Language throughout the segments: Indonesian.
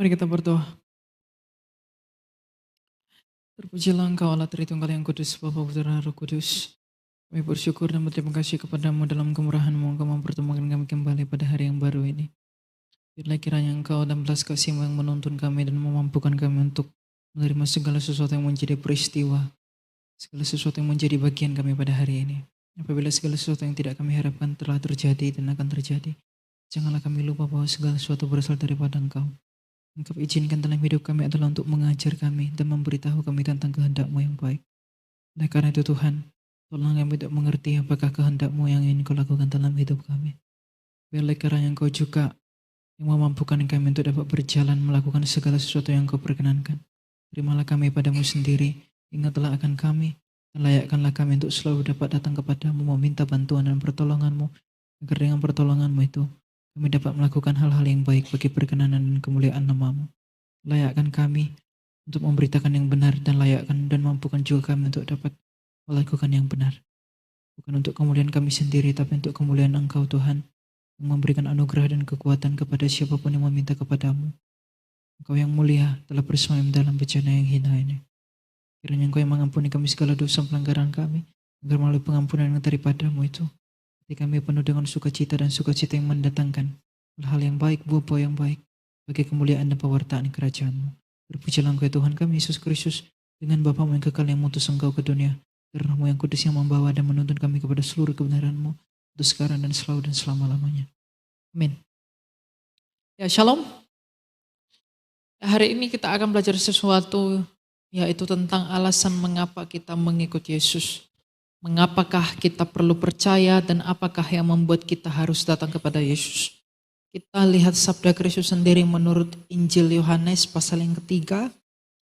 Mari kita berdoa. Terpujilah Engkau Allah Tritunggal yang Kudus, Bapa, Putra, dan Roh Kudus. Kami bersyukur dan berterima kasih kepadamu dalam kemurahan-Mu Engkau mempertemukan kami kembali pada hari yang baru ini. Biarlah kiranya Engkau dan belas kasih-Mu yang menuntun kami dan memampukan kami untuk menerima segala sesuatu yang menjadi peristiwa, segala sesuatu yang menjadi bagian kami pada hari ini. Apabila segala sesuatu yang tidak kami harapkan telah terjadi dan akan terjadi, janganlah kami lupa bahwa segala sesuatu berasal daripada Engkau. Engkau izinkan dalam hidup kami adalah untuk mengajar kami dan memberitahu kami tentang kehendak-Mu yang baik. Oleh karena itu Tuhan, tolong kami untuk mengerti apakah kehendak-Mu yang ingin Kau lakukan dalam hidup kami. Biarlah kiranya Engkau juga yang memampukan kami untuk dapat berjalan melakukan segala sesuatu yang Kau perkenankan. Terimalah kami padamu sendiri, ingatlah akan kami, dan layakkanlah kami untuk selalu dapat datang kepadamu meminta bantuan dan pertolongan-Mu, agar dengan pertolongan-Mu itu kami dapat melakukan hal-hal yang baik bagi perkenanan dan kemuliaan nama-Mu. Layakkan kami untuk memberitakan yang benar dan layakkan dan mampukan juga kami untuk dapat melakukan yang benar. Bukan untuk kemuliaan kami sendiri, tapi untuk kemuliaan Engkau Tuhan, yang memberikan anugerah dan kekuatan kepada siapapun yang meminta kepadamu. Engkau yang mulia telah bersemayam dalam bejana yang hina ini. Kiranya Engkau yang mengampuni kami segala dosa pelanggaran kami, agar melalui pengampunan yang daripadamu itu, hati kami penuh dengan sukacita dan sukacita yang mendatangkan hal-hal yang baik, buah-buah yang baik, bagi kemuliaan dan pewartaan kerajaan-Mu. Berpujilah Engkau ya Tuhan kami Yesus Kristus, dengan Bapa-Mu yang kekal yang mengutus Engkau ke dunia, dan Roh-Mu yang kudus yang membawa dan menuntun kami kepada seluruh kebenaran-Mu, untuk sekarang dan selalu dan selama-lamanya. Amin. Ya, shalom. Hari ini kita akan belajar sesuatu, yaitu tentang alasan mengapa kita mengikut Yesus. Mengapakah kita perlu percaya dan apakah yang membuat kita harus datang kepada Yesus. Kita lihat sabda Kristus sendiri menurut Injil Yohanes pasal yang ketiga,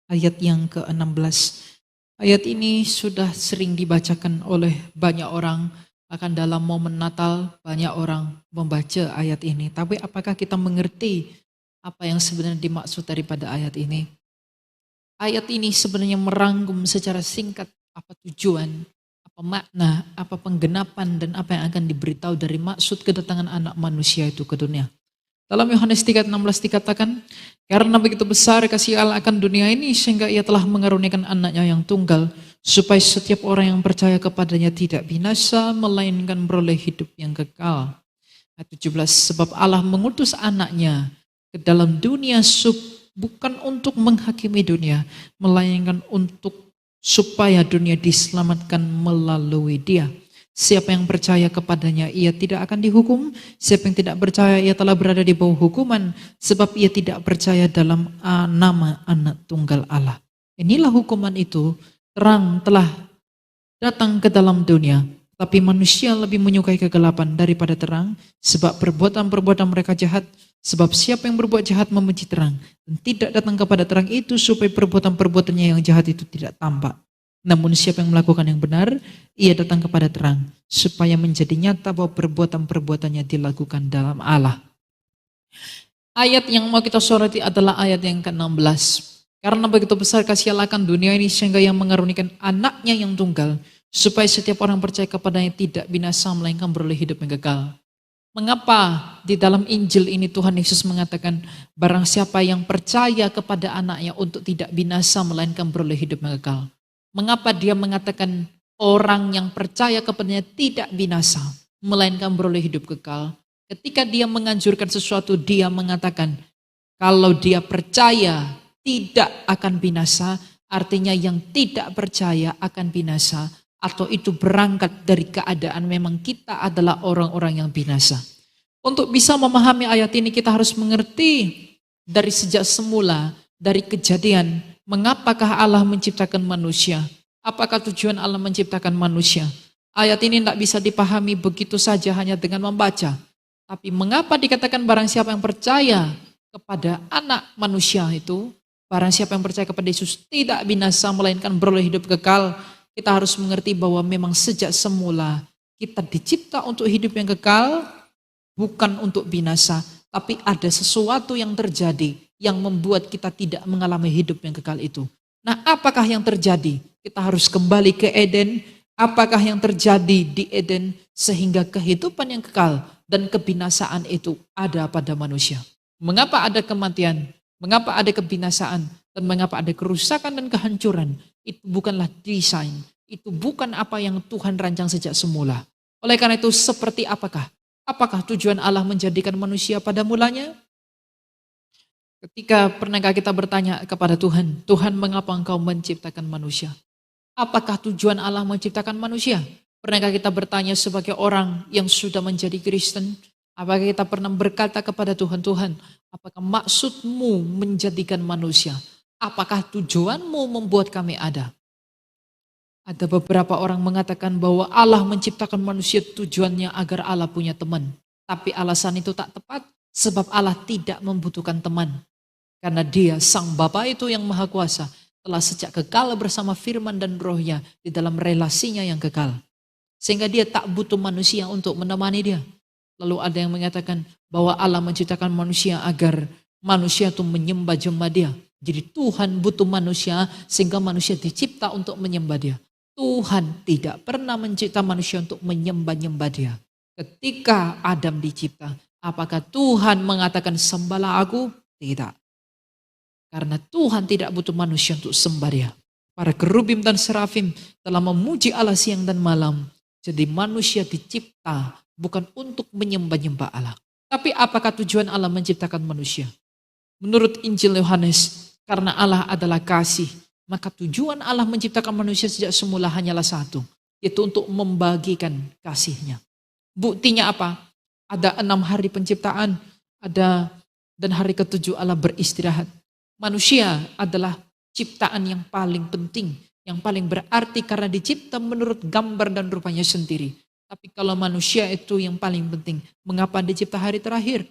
ayat yang ke-16. Ayat ini sudah sering dibacakan oleh banyak orang, bahkan dalam momen Natal banyak orang membaca ayat ini. Tapi apakah kita mengerti apa yang sebenarnya dimaksud daripada ayat ini? Ayat ini sebenarnya merangkum secara singkat apa tujuan, apa makna, apa penggenapan, dan apa yang akan diberitahu dari maksud kedatangan anak manusia itu ke dunia. Dalam Yohanes 3:16 dikatakan, karena begitu besar kasih Allah akan dunia ini sehingga ia telah mengaruniakan anaknya yang tunggal, supaya setiap orang yang percaya kepadanya tidak binasa, melainkan beroleh hidup yang kekal. Ayat 17, sebab Allah mengutus anaknya ke dalam dunia bukan untuk menghakimi dunia, melainkan untuk supaya dunia diselamatkan melalui Dia. Siapa yang percaya kepadanya, ia tidak akan dihukum. Siapa yang tidak percaya, ia telah berada di bawah hukuman, sebab ia tidak percaya dalam nama anak tunggal Allah. Inilah hukuman itu, terang telah datang ke dalam dunia, tapi manusia lebih menyukai kegelapan daripada terang, sebab perbuatan-perbuatan mereka jahat. Sebab siapa yang berbuat jahat membenci terang, dan tidak datang kepada terang itu supaya perbuatan-perbuatannya yang jahat itu tidak tampak. Namun siapa yang melakukan yang benar, ia datang kepada terang, supaya menjadi nyata bahwa perbuatan-perbuatannya dilakukan dalam Allah. Ayat yang mau kita soroti adalah ayat yang ke-16. Karena begitu besar kasih Allah akan dunia ini sehingga yang mengaruniakan anaknya yang tunggal, supaya setiap orang percaya kepadanya tidak binasa melainkan beroleh hidup yang kekal. Mengapa di dalam Injil ini Tuhan Yesus mengatakan barang siapa yang percaya kepada anaknya untuk tidak binasa melainkan beroleh hidup yang kekal? Mengapa dia mengatakan orang yang percaya kepadanya tidak binasa melainkan beroleh hidup kekal? Ketika dia menganjurkan sesuatu, dia mengatakan kalau dia percaya tidak akan binasa, artinya yang tidak percaya akan binasa. Atau itu berangkat dari keadaan memang kita adalah orang-orang yang binasa. Untuk bisa memahami ayat ini kita harus mengerti dari sejak semula, dari kejadian, mengapakah Allah menciptakan manusia? Apakah tujuan Allah menciptakan manusia? Ayat ini tidak bisa dipahami begitu saja hanya dengan membaca. Tapi mengapa dikatakan barang siapa yang percaya kepada anak manusia itu, barang siapa yang percaya kepada Yesus tidak binasa melainkan beroleh hidup kekal. Kita harus mengerti bahwa memang sejak semula kita dicipta untuk hidup yang kekal, bukan untuk binasa. Tapi ada sesuatu yang terjadi yang membuat kita tidak mengalami hidup yang kekal itu. Nah, apakah yang terjadi? Kita harus kembali ke Eden. Apakah yang terjadi di Eden sehingga kehidupan yang kekal dan kebinasaan itu ada pada manusia? Mengapa ada kematian? Mengapa ada kebinasaan dan mengapa ada kerusakan dan kehancuran? Itu bukanlah desain, itu bukan apa yang Tuhan rancang sejak semula. Oleh karena itu, seperti apakah? Apakah tujuan Allah menjadikan manusia pada mulanya? Ketika pernahkah kita bertanya kepada Tuhan, Tuhan mengapa engkau menciptakan manusia? Apakah tujuan Allah menciptakan manusia? Pernahkah kita bertanya sebagai orang yang sudah menjadi Kristen? Apakah kita pernah berkata kepada Tuhan, Tuhan, apakah maksudmu menjadikan manusia? Apakah tujuanmu membuat kami ada? Ada beberapa orang mengatakan bahwa Allah menciptakan manusia tujuannya agar Allah punya teman. Tapi alasan itu tak tepat sebab Allah tidak membutuhkan teman. Karena dia, Sang Bapa itu yang Maha Kuasa, telah sejak kekal bersama firman dan rohnya di dalam relasinya yang kekal. Sehingga dia tak butuh manusia untuk menemani dia. Lalu ada yang mengatakan bahwa Allah menciptakan manusia agar manusia itu menyembah-nyembah dia. Jadi Tuhan butuh manusia sehingga manusia dicipta untuk menyembah dia. Tuhan tidak pernah mencipta manusia untuk menyembah-nyembah dia. Ketika Adam dicipta, apakah Tuhan mengatakan sembahlah aku? Tidak. Karena Tuhan tidak butuh manusia untuk sembah dia. Para kerubim dan serafim telah memuji Allah siang dan malam. Jadi manusia dicipta bukan untuk menyembah-nyembah Allah. Tapi apakah tujuan Allah menciptakan manusia? Menurut Injil Yohanes, karena Allah adalah kasih, maka tujuan Allah menciptakan manusia sejak semula hanyalah satu, yaitu untuk membagikan kasih-Nya. Buktinya apa? Ada 6 hari penciptaan, dan hari ke-7 Allah beristirahat. Manusia adalah ciptaan yang paling penting, yang paling berarti karena dicipta menurut gambar dan rupanya sendiri. Tapi kalau manusia itu yang paling penting, mengapa dicipta hari terakhir?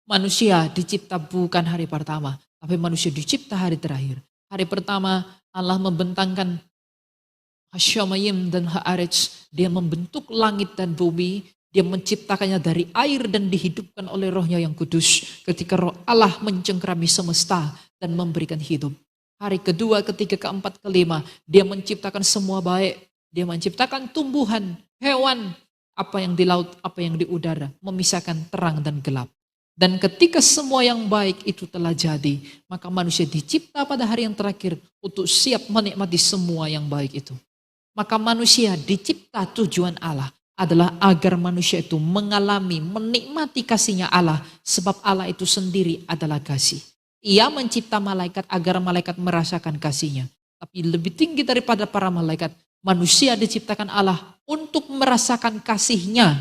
Manusia dicipta bukan hari pertama, tapi manusia dicipta hari terakhir. Hari pertama Allah membentangkan Hasyamayim dan Haaretz, dia membentuk langit dan bumi, dia menciptakannya dari air dan dihidupkan oleh rohnya yang kudus. Ketika roh Allah mencengkrami semesta dan memberikan hidup. Hari kedua, ketiga, keempat, kelima, dia menciptakan semua baik. Dia menciptakan tumbuhan, hewan, apa yang di laut, apa yang di udara, memisahkan terang dan gelap. Dan ketika semua yang baik itu telah jadi, maka manusia dicipta pada hari yang terakhir untuk siap menikmati semua yang baik itu. Maka manusia dicipta tujuan Allah adalah agar manusia itu mengalami, menikmati kasih-Nya Allah. Sebab Allah itu sendiri adalah kasih. Ia mencipta malaikat agar malaikat merasakan kasih-Nya. Tapi lebih tinggi daripada para malaikat, manusia diciptakan Allah untuk merasakan kasih-Nya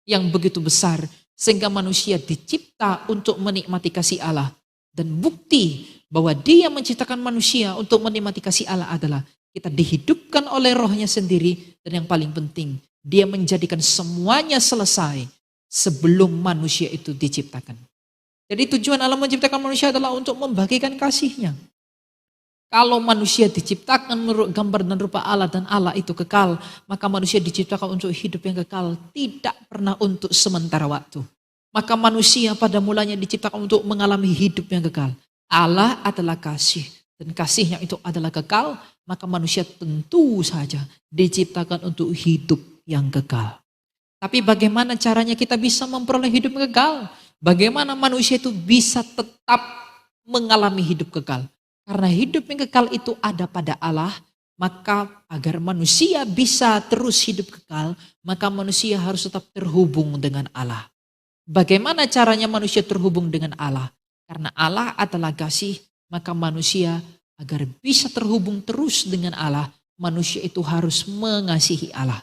yang begitu besar. Sehingga manusia dicipta untuk menikmati kasih Allah. Dan bukti bahwa Dia menciptakan manusia untuk menikmati kasih Allah adalah kita dihidupkan oleh rohnya sendiri. Dan yang paling penting, Dia menjadikan semuanya selesai sebelum manusia itu diciptakan. Jadi tujuan Allah menciptakan manusia adalah untuk membagikan kasih-Nya. Kalau manusia diciptakan menurut gambar dan rupa Allah dan Allah itu kekal, maka manusia diciptakan untuk hidup yang kekal, tidak pernah untuk sementara waktu. Maka manusia pada mulanya diciptakan untuk mengalami hidup yang kekal. Allah adalah kasih dan kasih-Nya itu adalah kekal, maka manusia tentu saja diciptakan untuk hidup yang kekal. Tapi bagaimana caranya kita bisa memperoleh hidup yang kekal? Bagaimana manusia itu bisa tetap mengalami hidup kekal? Karena hidup yang kekal itu ada pada Allah, maka agar manusia bisa terus hidup kekal, maka manusia harus tetap terhubung dengan Allah. Bagaimana caranya manusia terhubung dengan Allah? Karena Allah adalah kasih, maka manusia agar bisa terhubung terus dengan Allah, manusia itu harus mengasihi Allah.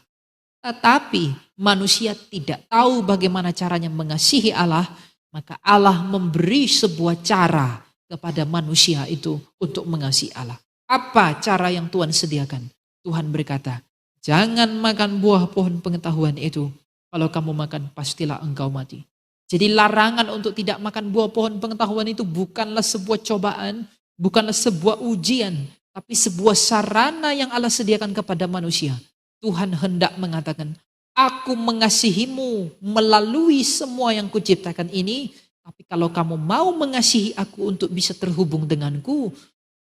Tetapi manusia tidak tahu bagaimana caranya mengasihi Allah, maka Allah memberi sebuah cara kepada manusia itu untuk mengasihi Allah. Apa cara yang Tuhan sediakan? Tuhan berkata, jangan makan buah pohon pengetahuan itu. Kalau kamu makan, pastilah engkau mati. Jadi larangan untuk tidak makan buah pohon pengetahuan itu bukanlah sebuah cobaan, bukanlah sebuah ujian, tapi sebuah sarana yang Allah sediakan kepada manusia. Tuhan hendak mengatakan, aku mengasihimu melalui semua yang kuciptakan ini. Tapi kalau kamu mau mengasihi aku untuk bisa terhubung denganku,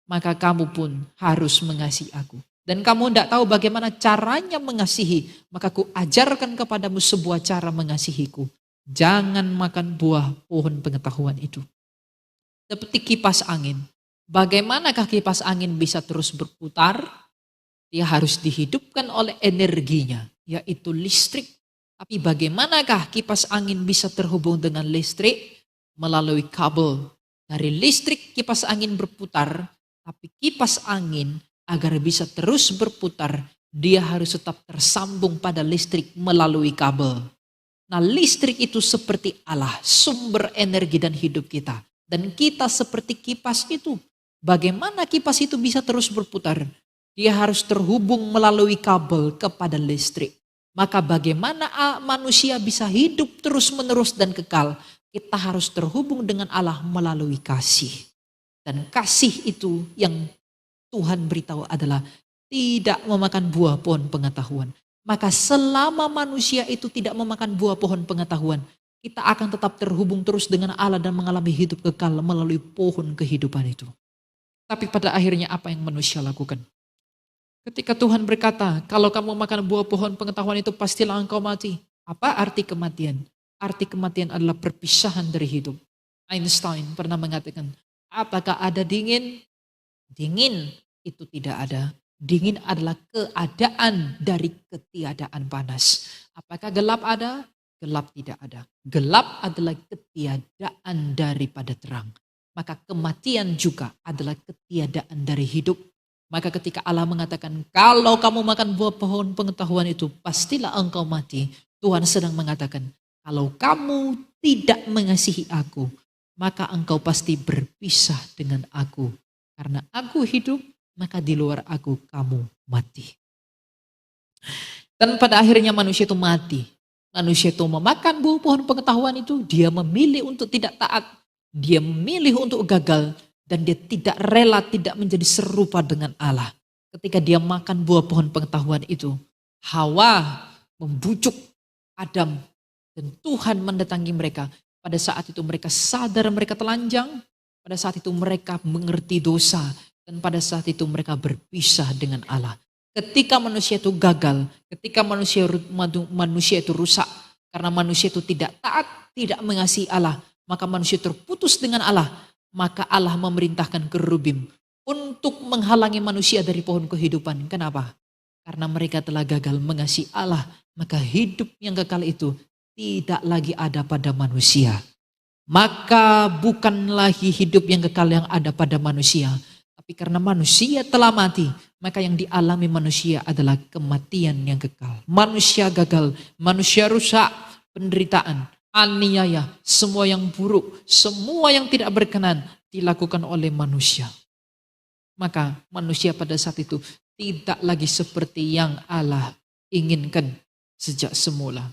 maka kamu pun harus mengasihi aku. Dan kamu tidak tahu bagaimana caranya mengasihi, maka ku ajarkan kepadamu sebuah cara mengasihiku. Jangan makan buah pohon pengetahuan itu. Seperti kipas angin. Bagaimanakah kipas angin bisa terus berputar? Dia harus dihidupkan oleh energinya, yaitu listrik. Tapi bagaimanakah kipas angin bisa terhubung dengan listrik? Melalui kabel. Dari listrik kipas angin berputar, tapi kipas angin agar bisa terus berputar, dia harus tetap tersambung pada listrik melalui kabel. Nah, listrik itu seperti Allah, sumber energi dan hidup kita. Dan kita seperti kipas itu. Bagaimana kipas itu bisa terus berputar? Dia harus terhubung melalui kabel kepada listrik. Maka bagaimana manusia bisa hidup terus-menerus dan kekal? Kita harus terhubung dengan Allah melalui kasih. Dan kasih itu yang Tuhan beritahu adalah tidak memakan buah pohon pengetahuan. Maka selama manusia itu tidak memakan buah pohon pengetahuan, kita akan tetap terhubung terus dengan Allah dan mengalami hidup kekal melalui pohon kehidupan itu. Tapi pada akhirnya apa yang manusia lakukan? Ketika Tuhan berkata, kalau kamu makan buah pohon pengetahuan itu pastilah engkau mati. Apa arti kematian? Arti kematian adalah perpisahan dari hidup. Einstein pernah mengatakan, apakah ada dingin? Dingin itu tidak ada. Dingin adalah keadaan dari ketiadaan panas. Apakah gelap ada? Gelap tidak ada. Gelap adalah ketiadaan daripada terang. Maka kematian juga adalah ketiadaan dari hidup. Maka ketika Allah mengatakan, kalau kamu makan buah pohon pengetahuan itu, pastilah engkau mati. Tuhan sedang mengatakan, kalau kamu tidak mengasihi aku, maka engkau pasti berpisah dengan aku. Karena aku hidup, maka di luar aku kamu mati. Dan pada akhirnya manusia itu mati. Manusia itu memakan buah pohon pengetahuan itu, dia memilih untuk tidak taat. Dia memilih untuk gagal. Dan dia tidak rela tidak menjadi serupa dengan Allah. Ketika dia makan buah pohon pengetahuan itu, Hawa membujuk Adam dan Tuhan mendatangi mereka. Pada saat itu mereka sadar mereka telanjang, pada saat itu mereka mengerti dosa, dan pada saat itu mereka berpisah dengan Allah. Ketika manusia itu gagal, ketika manusia itu rusak, karena manusia itu tidak taat, tidak mengasihi Allah, maka manusia terputus dengan Allah. Maka Allah memerintahkan kerubim untuk menghalangi manusia dari pohon kehidupan. Kenapa? Karena mereka telah gagal mengasihi Allah. Maka hidup yang kekal itu tidak lagi ada pada manusia. Maka bukan lagi hidup yang kekal yang ada pada manusia. Tapi karena manusia telah mati, maka yang dialami manusia adalah kematian yang kekal. Manusia gagal, manusia rusak, penderitaan, aniaya, semua yang buruk, semua yang tidak berkenan dilakukan oleh manusia. Maka manusia pada saat itu tidak lagi seperti yang Allah inginkan sejak semula.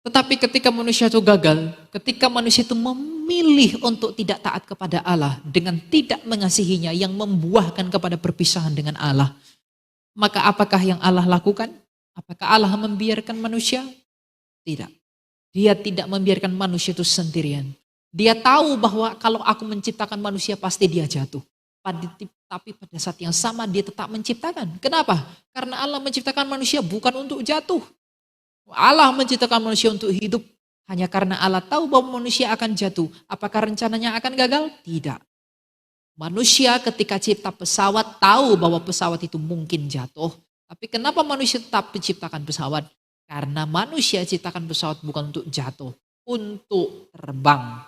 Tetapi ketika manusia itu gagal, ketika manusia itu memilih untuk tidak taat kepada Allah dengan tidak mengasihinya yang membuahkan kepada perpisahan dengan Allah, maka apakah yang Allah lakukan? Apakah Allah membiarkan manusia? Tidak. Dia tidak membiarkan manusia itu sendirian. Dia tahu bahwa kalau aku menciptakan manusia pasti dia jatuh. Tapi pada saat yang sama dia tetap menciptakan. Kenapa? Karena Allah menciptakan manusia bukan untuk jatuh. Allah menciptakan manusia untuk hidup. Hanya karena Allah tahu bahwa manusia akan jatuh. Apakah rencananya akan gagal? Tidak. Manusia ketika cipta pesawat tahu bahwa pesawat itu mungkin jatuh. Tapi kenapa manusia tetap menciptakan pesawat? Karena manusia ciptakan pesawat bukan untuk jatuh, untuk terbang.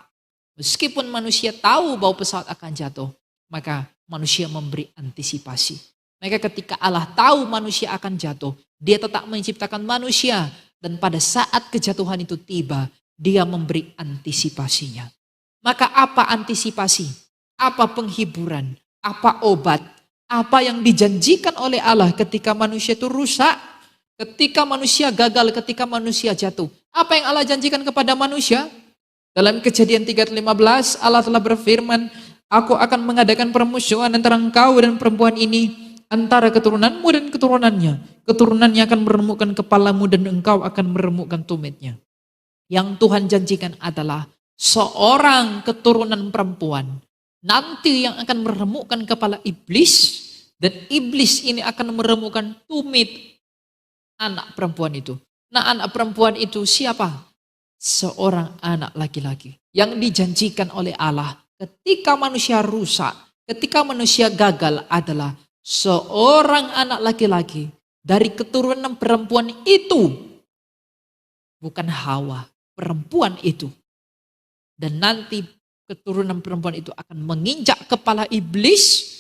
Meskipun manusia tahu bahwa pesawat akan jatuh, maka manusia memberi antisipasi. Maka ketika Allah tahu manusia akan jatuh, dia tetap menciptakan manusia. Dan pada saat kejatuhan itu tiba, dia memberi antisipasinya. Maka apa antisipasi? Apa penghiburan? Apa obat? Apa yang dijanjikan oleh Allah ketika manusia itu rusak? Ketika manusia gagal, ketika manusia jatuh. Apa yang Allah janjikan kepada manusia? Dalam Kejadian 3:15 Allah telah berfirman, aku akan mengadakan permusuhan antara engkau dan perempuan ini, antara keturunanmu dan keturunannya. Keturunannya akan meremukkan kepalamu dan engkau akan meremukkan tumitnya. Yang Tuhan janjikan adalah seorang keturunan perempuan. Nanti yang akan meremukkan kepala iblis. Dan iblis ini akan meremukkan tumit anak perempuan itu. Nah, anak perempuan itu siapa? Seorang anak laki-laki. yang dijanjikan oleh Allah ketika manusia rusak, ketika manusia gagal adalah seorang anak laki-laki dari keturunan perempuan itu, bukan Hawa, perempuan itu. Dan nanti keturunan perempuan itu akan menginjak kepala iblis.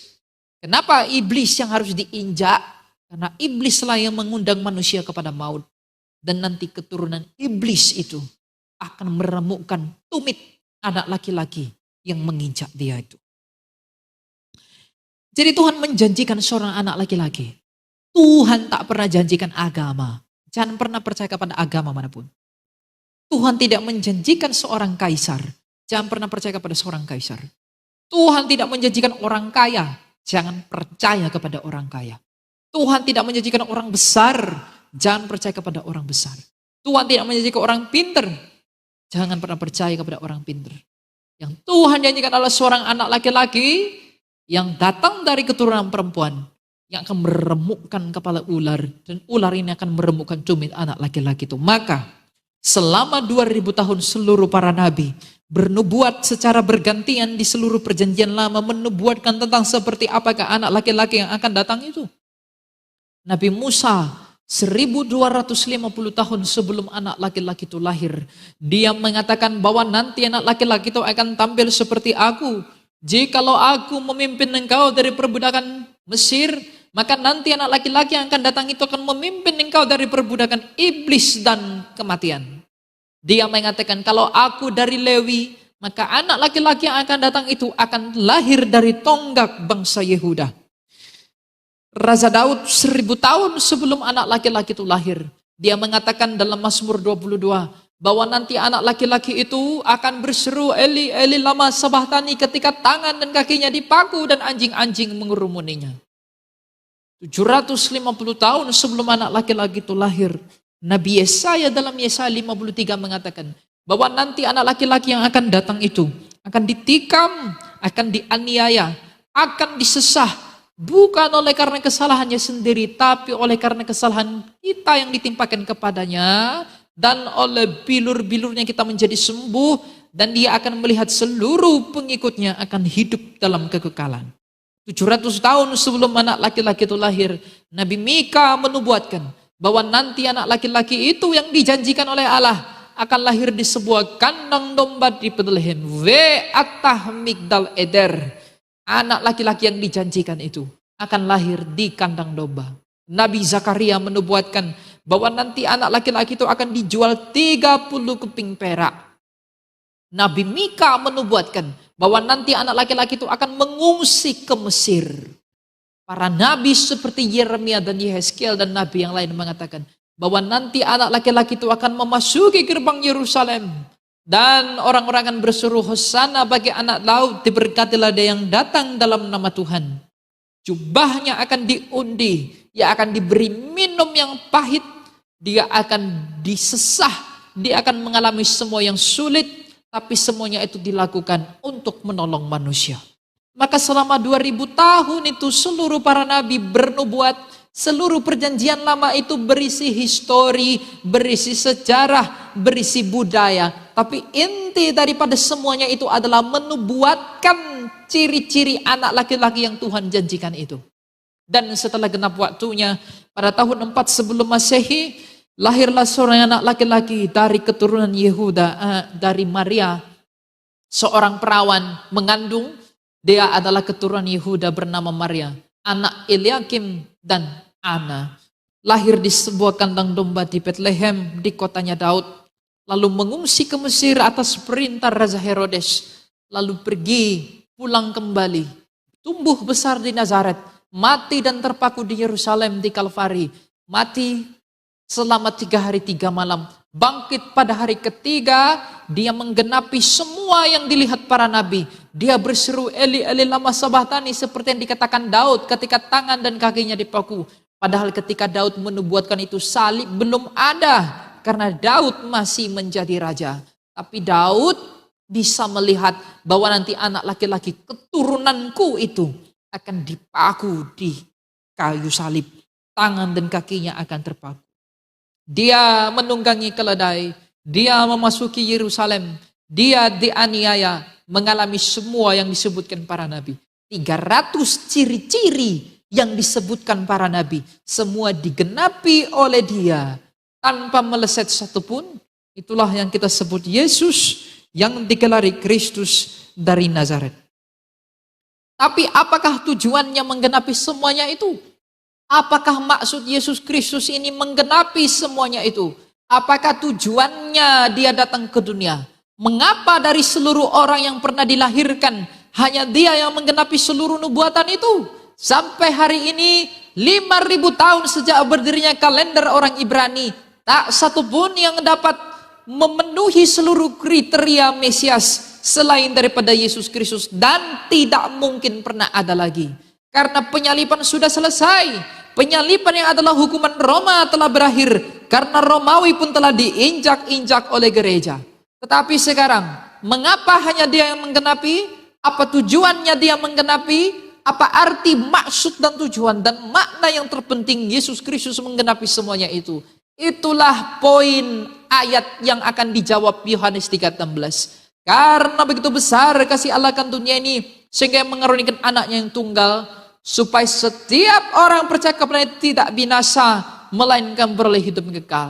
Kenapa iblis yang harus diinjak? Karena iblislah yang mengundang manusia kepada maut. Dan nanti keturunan iblis itu akan meremukkan tumit anak laki-laki yang menginjak dia itu. Jadi Tuhan menjanjikan seorang anak laki-laki. Tuhan tak pernah janjikan agama. Jangan pernah percaya kepada agama manapun. Tuhan tidak menjanjikan seorang kaisar. Jangan pernah percaya kepada seorang kaisar. Tuhan tidak menjanjikan orang kaya. Jangan percaya kepada orang kaya. Tuhan tidak menjanjikan orang besar. Jangan percaya kepada orang besar. Tuhan tidak menjanjikan orang pinter. Jangan pernah percaya kepada orang pinter. Yang Tuhan janjikan adalah seorang anak laki-laki yang datang dari keturunan perempuan. Yang akan meremukkan kepala ular. Dan ular ini akan meremukkan tumit anak laki-laki itu. Maka selama 2000 tahun seluruh para nabi bernubuat secara bergantian di seluruh perjanjian lama, menubuatkan tentang seperti apakah anak laki-laki yang akan datang itu. Nabi Musa 1250 tahun sebelum anak laki-laki itu lahir, dia mengatakan bahwa nanti anak laki-laki itu akan tampil seperti aku. Jikalau aku memimpin engkau dari perbudakan Mesir, maka nanti anak laki-laki yang akan datang itu akan memimpin engkau dari perbudakan iblis dan kematian. Dia mengatakan kalau aku dari Lewi, maka anak laki-laki yang akan datang itu akan lahir dari tonggak bangsa Yehuda. Raja Daud 1000 tahun sebelum anak laki-laki itu lahir, dia mengatakan dalam Mazmur 22 bahwa nanti anak laki-laki itu akan berseru Eli, Eli lama sabachthani ketika tangan dan kakinya dipaku dan anjing-anjing mengerumuninya. 750 tahun sebelum anak laki-laki itu lahir, Nabi Yesaya dalam Yesaya 53 mengatakan bahwa nanti anak laki-laki yang akan datang itu akan ditikam, akan dianiaya, akan disesah, bukan oleh karena kesalahannya sendiri, tapi oleh karena kesalahan kita yang ditimpakan kepadanya, dan oleh bilur-bilurnya kita menjadi sembuh, dan dia akan melihat seluruh pengikutnya akan hidup dalam kekekalan. 700 tahun sebelum anak laki-laki itu lahir, Nabi Mika menubuatkan bahwa nanti anak laki-laki itu yang dijanjikan oleh Allah akan lahir di sebuah kandang domba di Bethlehem. Ve'atah migdal eder. Anak laki-laki yang dijanjikan itu akan lahir di kandang domba. Nabi Zakaria menubuatkan bahwa nanti anak laki-laki itu akan dijual 30 keping perak. Nabi Mika menubuatkan bahwa nanti anak laki-laki itu akan mengungsi ke Mesir. Para nabi seperti Yeremia dan Yehezkiel dan nabi yang lain mengatakan bahwa nanti anak laki-laki itu akan memasuki gerbang Yerusalem. Dan orang-orang akan berseru, Hosana bagi anak Daud, diberkatilah dia yang datang dalam nama Tuhan. Jubahnya akan diundi, dia akan diberi minum yang pahit, dia akan disesah, dia akan mengalami semua yang sulit, tapi semuanya itu dilakukan untuk menolong manusia. Maka selama 2000 tahun itu seluruh para nabi bernubuat, seluruh perjanjian lama itu berisi histori, berisi sejarah, berisi budaya. Tapi inti daripada semuanya itu adalah menubuatkan ciri-ciri anak laki-laki yang Tuhan janjikan itu. Dan setelah genap waktunya, pada tahun 4 sebelum Masehi, lahirlah seorang anak laki-laki dari keturunan Yehuda, dari Maria, seorang perawan mengandung. Dia adalah keturunan Yehuda bernama Maria, anak Eliakim dan Ana. Lahir di sebuah kandang domba di Bethlehem di kotanya Daud. Lalu mengungsi ke Mesir atas perintah Raja Herodes. Lalu pergi pulang kembali. Tumbuh besar di Nazaret. Mati dan terpaku di Yerusalem di Kalvari. Mati selama 3 hari 3 malam. Bangkit pada hari ketiga, dia menggenapi semua yang dilihat para nabi. Dia berseru Eli Eli lama sabachthani seperti yang dikatakan Daud ketika tangan dan kakinya dipaku. Padahal ketika Daud menubuatkan itu salib belum ada karena Daud masih menjadi raja. Tapi Daud bisa melihat bahwa nanti anak laki-laki keturunanku itu akan dipaku di kayu salib. Tangan dan kakinya akan terpaku. Dia menunggangi keledai, dia memasuki Yerusalem, Dia dianiaya, mengalami semua yang disebutkan para nabi. 300 ciri-ciri yang disebutkan para nabi, semua digenapi oleh dia tanpa meleset satupun. Itulah yang kita sebut Yesus yang digelari Kristus dari Nazaret. Tapi apakah tujuannya menggenapi semuanya itu? Apakah maksud Yesus Kristus ini menggenapi semuanya itu? Apakah tujuannya dia datang ke dunia? Mengapa dari seluruh orang yang pernah dilahirkan hanya dia yang menggenapi seluruh nubuatan itu? Sampai hari ini 5.000 tahun sejak berdirinya kalender orang Ibrani, tak satu pun yang dapat memenuhi seluruh kriteria Mesias selain daripada Yesus Kristus, dan tidak mungkin pernah ada lagi. Karena penyaliban sudah selesai. Penyaliban yang adalah hukuman Roma telah berakhir, karena Romawi pun telah diinjak-injak oleh gereja. Tetapi sekarang, mengapa hanya dia yang menggenapi? Apa tujuannya dia menggenapi? Apa arti, maksud dan tujuan dan makna yang terpenting Yesus Kristus menggenapi semuanya itu? Itulah poin ayat yang akan dijawab Yohanes 3:16. Karena begitu besar kasih Allah akan dunia ini, sehingga mengaruniakan anaknya yang tunggal, supaya setiap orang percaya kepadanya tidak binasa, melainkan beroleh hidup yang kekal.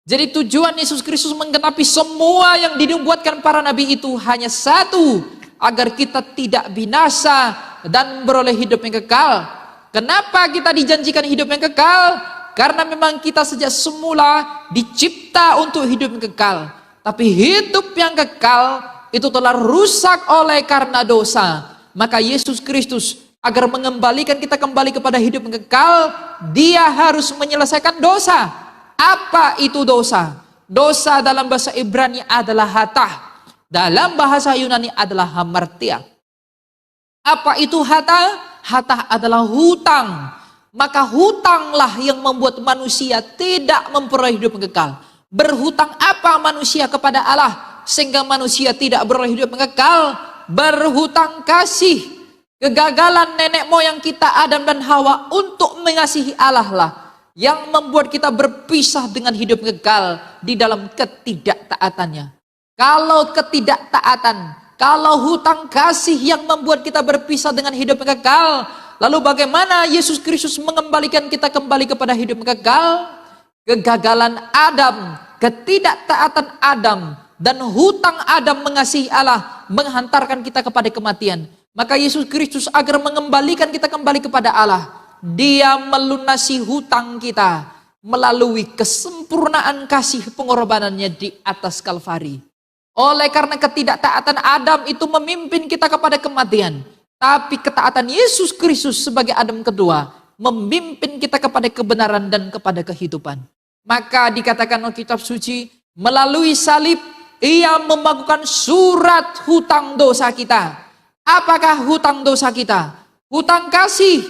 Jadi tujuan Yesus Kristus menggenapi semua yang dinubuatkan para nabi itu hanya satu, agar kita tidak binasa dan beroleh hidup yang kekal. Kenapa kita dijanjikan hidup yang kekal? Karena memang kita sejak semula dicipta untuk hidup yang kekal. Tapi hidup yang kekal itu telah rusak oleh karena dosa. Maka Yesus Kristus agar mengembalikan kita kembali kepada hidup yang kekal, dia harus menyelesaikan dosa. Apa itu dosa? Dosa dalam bahasa Ibrani adalah hatah. Dalam bahasa Yunani adalah hamartia. Apa itu hatah? Hatah adalah hutang. Maka hutanglah yang membuat manusia tidak memperoleh hidup yang kekal. Berhutang apa manusia kepada Allah sehingga manusia tidak beroleh hidup yang kekal? Berhutang kasih. Kegagalan nenek moyang kita Adam dan Hawa untuk mengasihi Allah lah yang membuat kita berpisah dengan hidup kekal di dalam ketidaktaatannya. Kalau ketidaktaatan, kalau hutang kasih yang membuat kita berpisah dengan hidup yang kekal, lalu bagaimana Yesus Kristus mengembalikan kita kembali kepada hidup yang kekal? Kegagalan Adam, ketidaktaatan Adam, dan hutang Adam mengasihi Allah menghantarkan kita kepada kematian. Maka Yesus Kristus agar mengembalikan kita kembali kepada Allah, dia melunasi hutang kita melalui kesempurnaan kasih pengorbanannya di atas Kalvari. Oleh karena ketidaktaatan Adam itu memimpin kita kepada kematian, tapi ketaatan Yesus Kristus sebagai Adam kedua memimpin kita kepada kebenaran dan kepada kehidupan. Maka dikatakan oleh kitab suci, melalui salib ia membagukan surat hutang dosa kita. Apakah hutang dosa kita? Hutang kasih.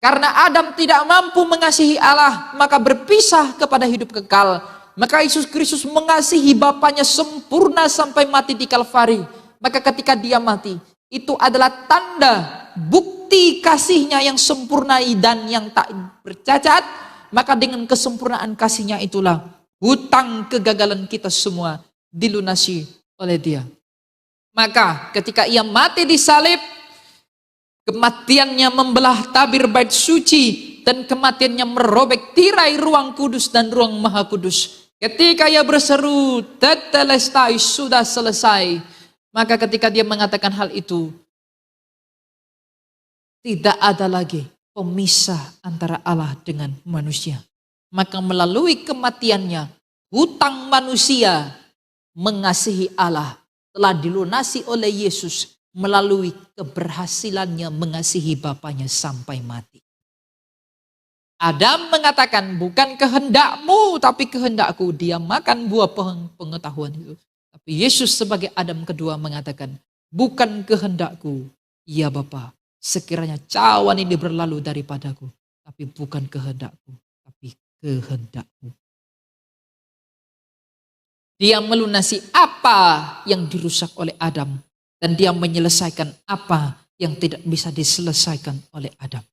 Karena Adam tidak mampu mengasihi Allah, maka berpisah kepada hidup kekal. Maka Yesus Kristus mengasihi Bapanya sempurna sampai mati di Kalvari. Maka ketika dia mati, itu adalah tanda, bukti kasihnya yang sempurna dan yang tak bercacat. Maka dengan kesempurnaan kasihnya itulah hutang kegagalan kita semua dilunasi oleh dia. Maka ketika ia mati di salib, kematiannya membelah tabir bait suci dan kematiannya merobek tirai ruang kudus dan ruang maha kudus. Ketika ia berseru, tetelestai, sudah selesai. Maka ketika dia mengatakan hal itu, tidak ada lagi pemisah antara Allah dengan manusia. Maka melalui kematiannya, hutang manusia mengasihi Allah telah dilunasi oleh Yesus melalui keberhasilannya mengasihi Bapanya sampai mati. Adam mengatakan, bukan kehendakmu tapi kehendakku. Dia makan buah pengetahuan itu. Tapi Yesus sebagai Adam kedua mengatakan, bukan kehendakku, ya Bapa, sekiranya cawan ini berlalu daripadaku. Tapi bukan kehendakku, tapi kehendakmu. Dia melunasi apa yang dirusak oleh Adam. Dan dia menyelesaikan apa yang tidak bisa diselesaikan oleh Adam.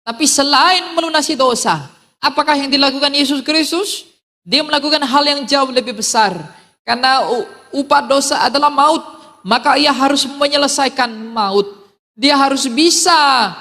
Tapi selain melunasi dosa, apakah yang dilakukan Yesus Kristus? Dia melakukan hal yang jauh lebih besar. Karena upah dosa adalah maut, maka ia harus menyelesaikan maut. Dia harus bisa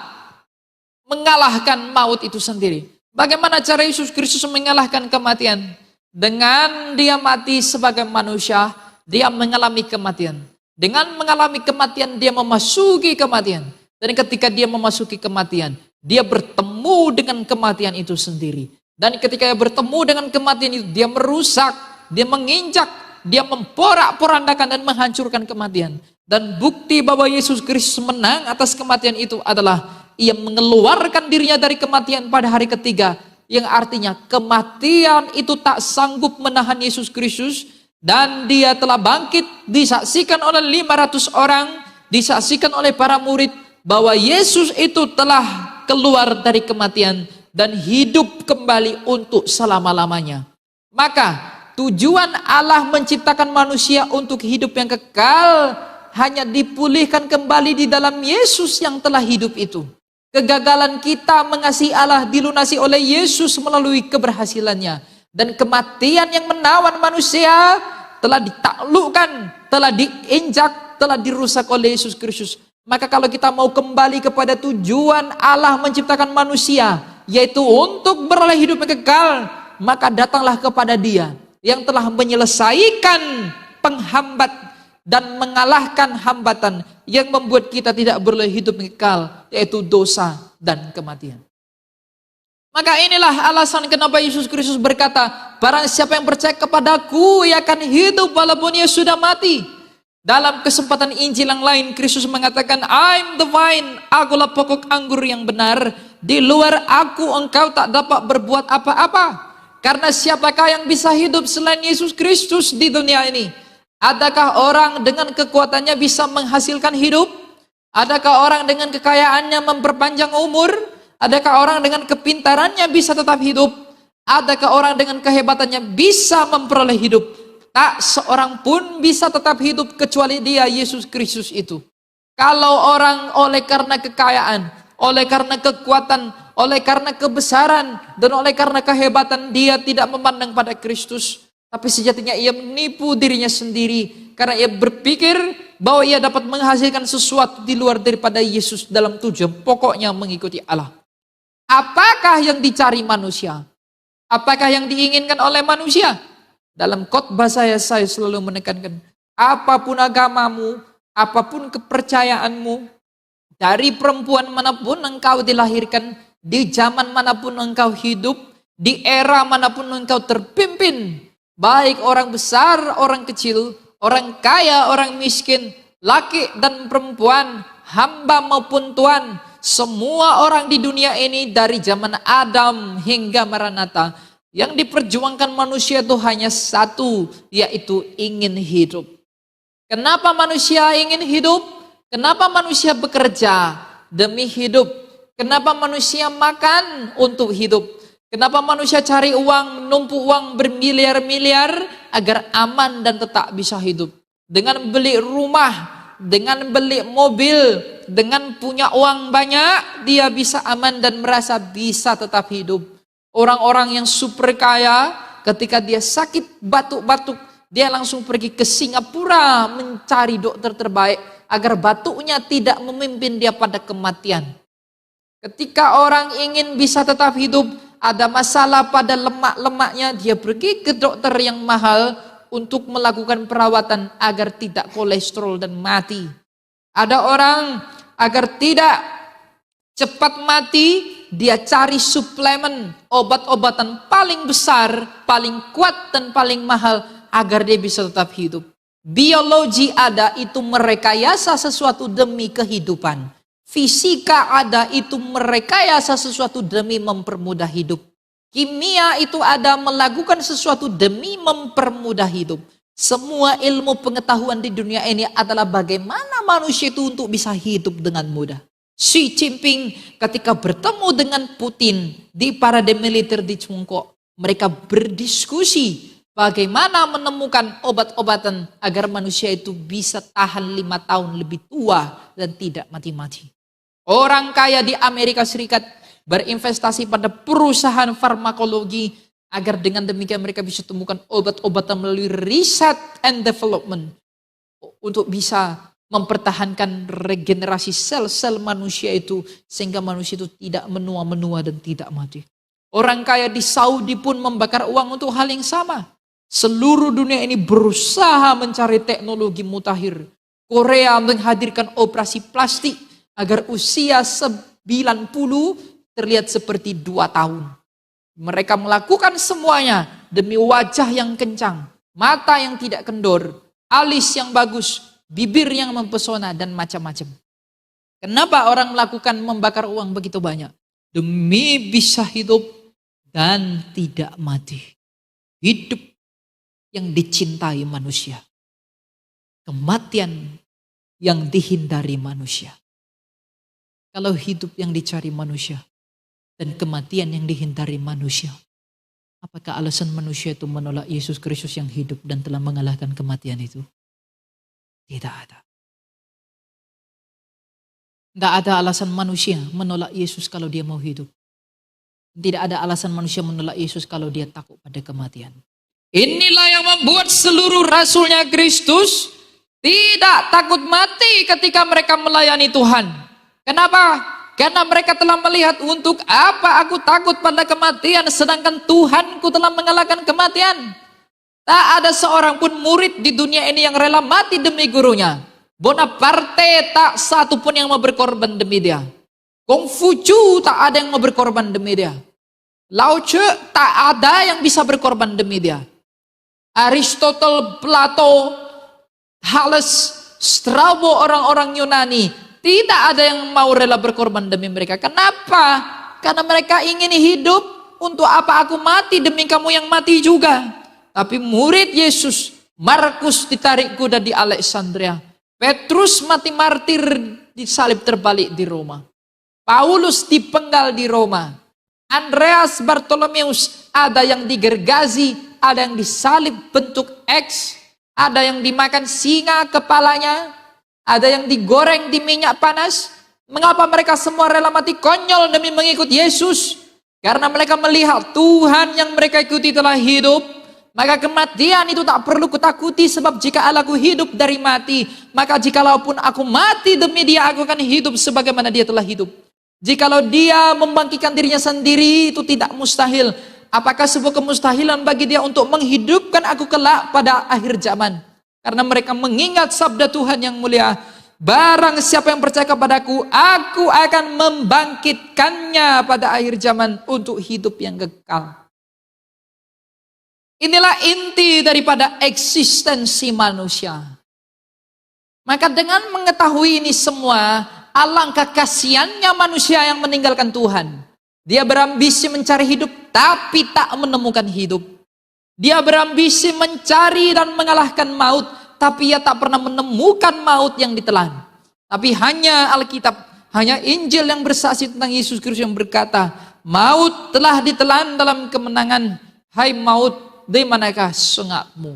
mengalahkan maut itu sendiri. Bagaimana cara Yesus Kristus mengalahkan kematian? Dengan dia mati sebagai manusia, dia mengalami kematian. Dengan mengalami kematian, dia memasuki kematian. Dan ketika dia memasuki kematian, dia bertemu dengan kematian itu sendiri. Dan ketika dia bertemu dengan kematian itu, dia merusak, dia menginjak, dia memporak-porandakan dan menghancurkan kematian. Dan bukti bahwa Yesus Kristus menang atas kematian itu adalah ia mengeluarkan dirinya dari kematian pada hari ketiga. Yang artinya kematian itu tak sanggup menahan Yesus Kristus. Dan dia telah bangkit, disaksikan oleh 500 orang, disaksikan oleh para murid, bahwa Yesus itu telah keluar dari kematian dan hidup kembali untuk selama-lamanya. Maka tujuan Allah menciptakan manusia untuk hidup yang kekal hanya dipulihkan kembali di dalam Yesus yang telah hidup itu. Kegagalan kita mengasihi Allah dilunasi oleh Yesus melalui keberhasilannya. Dan kematian yang menawan manusia telah ditaklukkan, telah diinjak, telah dirusak oleh Yesus Kristus. Maka kalau kita mau kembali kepada tujuan Allah menciptakan manusia, yaitu untuk beroleh hidup yang kekal, maka datanglah kepada Dia yang telah menyelesaikan penghambat dan mengalahkan hambatan yang membuat kita tidak beroleh hidup yang kekal, yaitu dosa dan kematian. Maka inilah alasan kenapa Yesus Kristus berkata, barang siapa yang percaya kepadaku, ia akan hidup walaupun ia sudah mati. Dalam kesempatan Injil yang lain, Kristus mengatakan, I'm the vine, akulah pokok anggur yang benar. Di luar aku engkau tak dapat berbuat apa-apa. Karena siapakah yang bisa hidup selain Yesus Kristus di dunia ini? Adakah orang dengan kekuatannya bisa menghasilkan hidup? Adakah orang dengan kekayaannya memperpanjang umur? Adakah orang dengan kepintarannya bisa tetap hidup? Adakah orang dengan kehebatannya bisa memperoleh hidup? Tak seorang pun bisa tetap hidup kecuali Dia, Yesus Kristus itu. Kalau orang oleh karena kekayaan, oleh karena kekuatan, oleh karena kebesaran, dan oleh karena kehebatan dia tidak memandang pada Kristus, tapi sejatinya ia menipu dirinya sendiri karena ia berpikir bahwa ia dapat menghasilkan sesuatu di luar daripada Yesus dalam tujuan pokoknya mengikuti Allah. Apakah yang dicari manusia? Apakah yang diinginkan oleh manusia? Dalam khotbah saya selalu menekankan, apapun agamamu, apapun kepercayaanmu, dari perempuan manapun engkau dilahirkan, di zaman manapun engkau hidup, di era manapun engkau terpimpin, baik orang besar, orang kecil, orang kaya, orang miskin, laki dan perempuan, hamba maupun tuan, semua orang di dunia ini dari zaman Adam hingga Maranatha, yang diperjuangkan manusia itu hanya satu, yaitu ingin hidup. Kenapa manusia ingin hidup? Kenapa manusia bekerja demi hidup? Kenapa manusia makan untuk hidup? Kenapa manusia cari uang, menumpuk uang bermiliar-miliar agar aman dan tetap bisa hidup? Dengan beli rumah, dengan beli mobil, dengan punya uang banyak, dia bisa aman dan merasa bisa tetap hidup. Orang-orang yang super kaya, ketika dia sakit batuk-batuk, dia langsung pergi ke Singapura mencari dokter terbaik agar batuknya tidak memimpin dia pada kematian. Ketika orang ingin bisa tetap hidup, ada masalah pada lemak-lemaknya, dia pergi ke dokter yang mahal untuk melakukan perawatan agar tidak kolesterol dan mati. Ada orang agar tidak cepat mati, dia cari suplemen, obat-obatan paling besar, paling kuat dan paling mahal agar dia bisa tetap hidup. Biologi ada itu merekayasa sesuatu demi kehidupan. Fisika ada itu merekayasa sesuatu demi mempermudah hidup. Kimia itu ada melakukan sesuatu demi mempermudah hidup. Semua ilmu pengetahuan di dunia ini adalah bagaimana manusia itu untuk bisa hidup dengan mudah. Xi Jinping ketika bertemu dengan Putin di parade militer di Tiongkok, mereka berdiskusi bagaimana menemukan obat-obatan agar manusia itu bisa tahan 5 tahun lebih tua dan tidak mati-mati. Orang kaya di Amerika Serikat berinvestasi pada perusahaan farmakologi Agar dengan demikian mereka bisa temukan obat-obatan melalui riset and development. Untuk bisa mempertahankan regenerasi sel-sel manusia itu. Sehingga manusia itu tidak menua-menua dan tidak mati. Orang kaya di Saudi pun membakar uang untuk hal yang sama. Seluruh dunia ini berusaha mencari teknologi mutakhir. Korea menghadirkan operasi plastik agar usia 90 terlihat seperti 2 tahun. Mereka melakukan semuanya demi wajah yang kencang, mata yang tidak kendor, alis yang bagus, bibir yang mempesona, dan macam-macam. Kenapa orang melakukan membakar uang begitu banyak? Demi bisa hidup dan tidak mati. Hidup yang dicintai manusia. Kematian yang dihindari manusia. Kalau hidup yang dicari manusia dan kematian yang dihindari manusia, apakah alasan manusia itu menolak Yesus Kristus yang hidup dan telah mengalahkan kematian itu? Tidak ada. Tidak ada alasan manusia menolak Yesus kalau dia mau hidup. Tidak ada alasan manusia menolak Yesus kalau dia takut pada kematian. Inilah yang membuat seluruh rasulnya Kristus tidak takut mati ketika mereka melayani Tuhan. Kenapa? Karena mereka telah melihat untuk apa aku takut pada kematian sedangkan Tuhanku telah mengalahkan kematian. Tak ada seorang pun murid di dunia ini yang rela mati demi gurunya. Bonaparte tak satu pun yang mau berkorban demi dia. Kongfucu tak ada yang mau berkorban demi dia. Lao Tzu tak ada yang bisa berkorban demi dia. Aristotle, Plato, Thales, Strabo, orang-orang Yunani, tidak ada yang mau rela berkorban demi mereka. Kenapa? Karena mereka ingin hidup. Untuk apa aku mati demi kamu yang mati juga? Tapi murid Yesus, Markus ditarik kuda di Alexandria, Petrus mati martir disalib terbalik di Roma, Paulus dipenggal di Roma, Andreas Bartolomeus ada yang digergazi, ada yang disalib bentuk X, ada yang dimakan singa kepalanya, ada yang digoreng di minyak panas. Mengapa mereka semua rela mati konyol demi mengikut Yesus? Karena mereka melihat Tuhan yang mereka ikuti telah hidup. Maka kematian itu tak perlu kutakuti, sebab jika aku hidup dari mati, maka jikalaupun aku mati demi dia, aku akan hidup sebagaimana dia telah hidup. Jikalau dia membangkitkan dirinya sendiri, itu tidak mustahil. Apakah sebuah kemustahilan bagi dia untuk menghidupkan aku kelak pada akhir zaman? Karena mereka mengingat sabda Tuhan yang mulia, barang siapa yang percaya kepadaku, aku akan membangkitkannya pada akhir zaman untuk hidup yang kekal. Inilah inti daripada eksistensi manusia. Maka dengan mengetahui ini semua, alangkah kasihannya manusia yang meninggalkan Tuhan. Dia berambisi mencari hidup tapi tak menemukan hidup. Dia berambisi mencari dan mengalahkan maut, tapi ia tak pernah menemukan maut yang ditelan. Tapi hanya Alkitab, hanya Injil yang bersaksi tentang Yesus Kristus yang berkata, maut telah ditelan dalam kemenangan. Hai maut, di manakah sengakmu?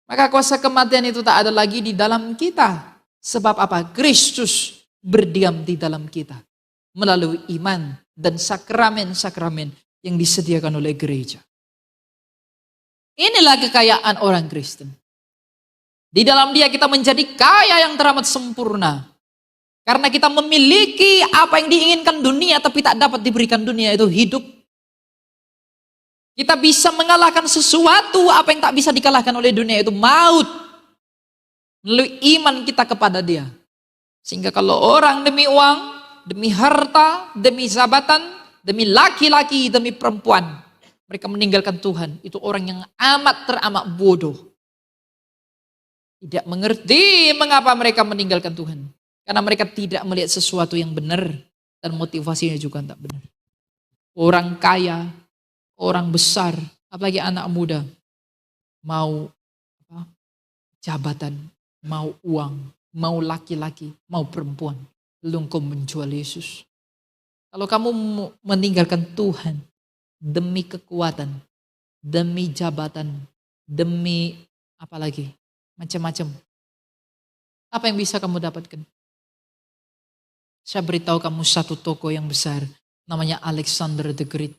Maka kuasa kematian itu tak ada lagi di dalam kita. Sebab apa? Kristus berdiam di dalam kita melalui iman dan sakramen-sakramen yang disediakan oleh gereja. Inilah kekayaan orang Kristen. Di dalam dia kita menjadi kaya yang teramat sempurna. Karena kita memiliki apa yang diinginkan dunia tapi tak dapat diberikan dunia, itu hidup. Kita bisa mengalahkan sesuatu apa yang tak bisa dikalahkan oleh dunia, itu maut. Melalui iman kita kepada dia. Sehingga kalau orang demi uang, demi harta, demi jabatan, demi laki-laki, demi perempuan, mereka meninggalkan Tuhan, itu orang yang amat teramat bodoh. Tidak mengerti mengapa mereka meninggalkan Tuhan. Karena mereka tidak melihat sesuatu yang benar dan motivasinya juga tidak benar. Orang kaya, orang besar, apalagi anak muda, mau jabatan, mau uang, mau laki-laki, mau perempuan. Lalu engkau menjual Yesus. Kalau kamu meninggalkan Tuhan demi kekuatan, demi jabatan, demi apalagi, macam-macam. Apa yang bisa kamu dapatkan? Saya beritahu kamu satu toko yang besar, namanya Alexander the Great.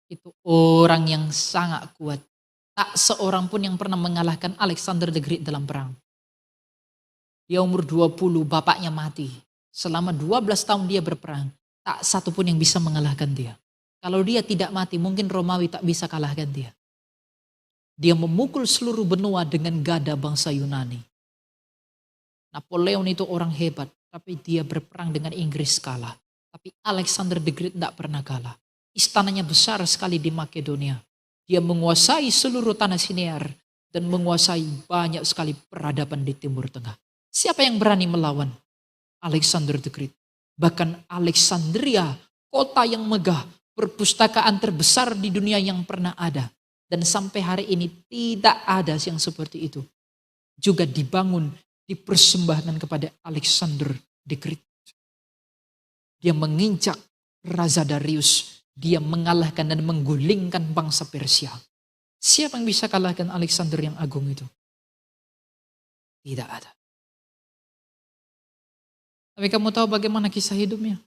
Itu orang yang sangat kuat. Tak seorang pun yang pernah mengalahkan Alexander the Great dalam perang. Dia umur 20, bapaknya mati. Selama 12 tahun dia berperang. Tak satu pun yang bisa mengalahkan dia. Kalau dia tidak mati, mungkin Romawi tak bisa kalahkan dia. Dia memukul seluruh benua dengan gada bangsa Yunani. Napoleon itu orang hebat, tapi dia berperang dengan Inggris kalah. Tapi Alexander the Great tidak pernah kalah. Istananya besar sekali di Makedonia. Dia menguasai seluruh tanah Sinear dan menguasai banyak sekali peradaban di Timur Tengah. Siapa yang berani melawan Alexander the Great? Bahkan Alexandria, kota yang megah, perpustakaan terbesar di dunia yang pernah ada. Dan sampai hari ini tidak ada yang seperti itu. Juga dibangun, dipersembahkan kepada Alexander the Great. Dia menginjak Raja Darius. Dia mengalahkan dan menggulingkan bangsa Persia. Siapa yang bisa kalahkan Alexander yang agung itu? Tidak ada. Tapi kamu tahu bagaimana kisah hidupnya?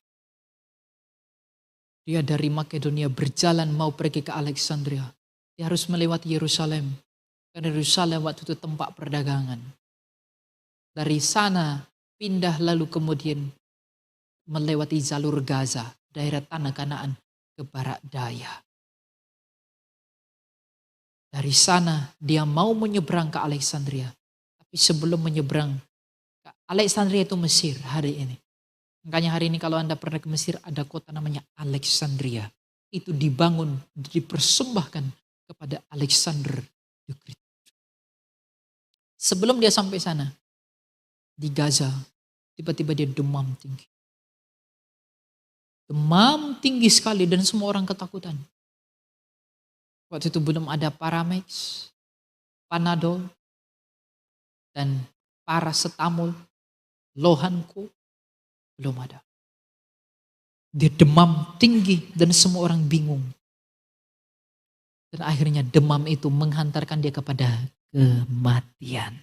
Dia dari Makedonia berjalan mau pergi ke Alexandria. Dia harus melewati Yerusalem. Karena Yerusalem waktu itu tempat perdagangan. Dari sana pindah lalu kemudian melewati jalur Gaza, daerah tanah Kanaan ke barat daya. Dari sana dia mau menyeberang ke Alexandria. Tapi sebelum menyeberang, Alexandria itu Mesir hari ini. Makanya hari ini kalau Anda pernah ke Mesir ada kota namanya Alexandria. Itu dibangun, dipersembahkan kepada Alexander the Great. Sebelum dia sampai sana, di Gaza, tiba-tiba dia demam tinggi. Demam tinggi sekali dan semua orang ketakutan. Waktu itu belum ada Paramex, Panadol, dan paracetamol, Lohanco, belum ada. Dia demam tinggi dan semua orang bingung. Dan akhirnya demam itu menghantarkan dia kepada kematian.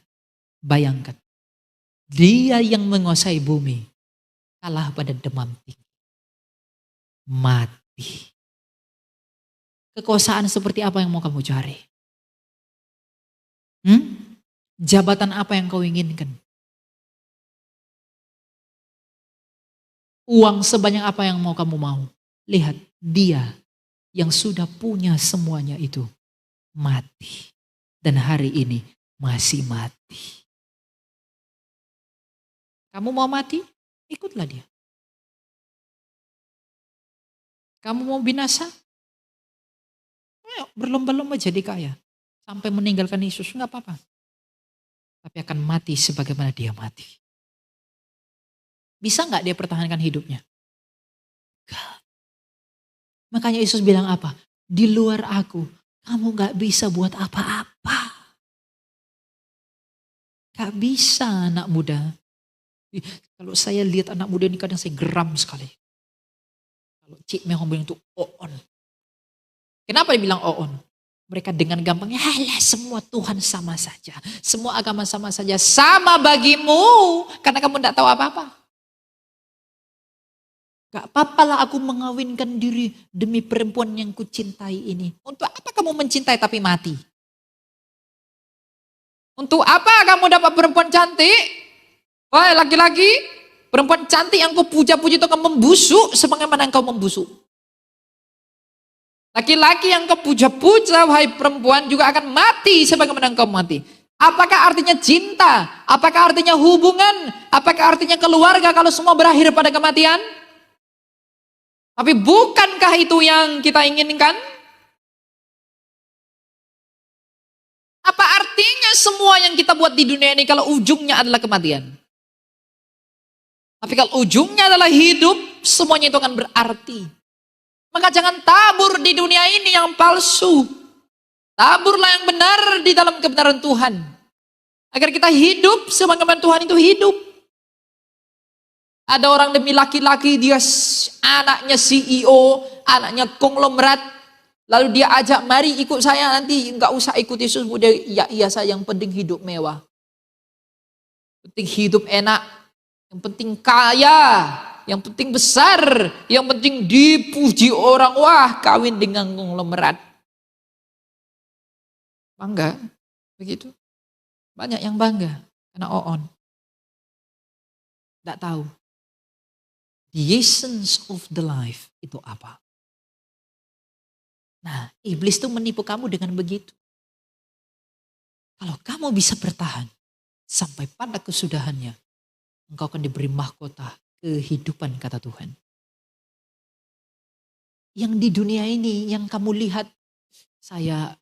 Bayangkan, dia yang menguasai bumi kalah pada demam tinggi. Mati. Kekuasaan seperti apa yang mau kamu cari? Jabatan apa yang kau inginkan? Uang sebanyak apa yang mau kamu mau? Lihat, dia yang sudah punya semuanya itu mati. Dan hari ini masih mati. Kamu mau mati? Ikutlah dia. Kamu mau binasa? Ayo, berlomba-lomba jadi kaya. Sampai meninggalkan Yesus, enggak apa-apa. Tapi akan mati sebagaimana dia mati. Bisa enggak dia pertahankan hidupnya? Enggak. Makanya Yesus bilang apa? Di luar aku, kamu enggak bisa buat apa-apa. Enggak bisa anak muda. Kalau saya lihat anak muda ini kadang saya geram sekali. Kalau Cik Meh ngomong itu oon. Kenapa dibilang oon? Mereka dengan gampangnya, halah semua Tuhan sama saja. Semua agama sama saja. Sama bagimu. Karena kamu tidak tahu apa-apa. Gak apa-apa lah aku mengawinkan diri demi perempuan yang kucintai ini. Untuk apa kamu mencintai tapi mati? Untuk apa kamu dapat perempuan cantik? Wah laki-laki, perempuan cantik yang kau puja-puji itu akan membusuk sebagaimana engkau membusuk. Laki-laki yang kau puja-puja, wahai perempuan, juga akan mati sebagaimana engkau mati. Apakah artinya cinta? Apakah artinya hubungan? Apakah artinya keluarga kalau semua berakhir pada kematian? Tapi bukankah itu yang kita inginkan? Apa artinya semua yang kita buat di dunia ini kalau ujungnya adalah kematian? Tapi kalau ujungnya adalah hidup, semuanya itu akan berarti. Maka jangan tabur di dunia ini yang palsu. Taburlah yang benar di dalam kebenaran Tuhan. Agar kita hidup sebagaimana Tuhan itu hidup. Ada orang demi laki-laki, dia anaknya CEO, anaknya konglomerat. Lalu dia ajak, mari ikut saya nanti. Enggak usah ikut Yesus. Dia, iya saya yang penting hidup mewah. Penting hidup enak. Yang penting kaya. yang penting besar, yang penting dipuji orang. Wah, kawin dengan konglomerat. Bangga, begitu. Banyak yang bangga karena oon. Tidak tahu. The essence of the life itu apa? Nah, iblis tuh menipu kamu dengan begitu. Kalau kamu bisa bertahan sampai pada kesudahannya, engkau akan diberi mahkota kehidupan, kata Tuhan. Yang di dunia ini, yang kamu lihat, saya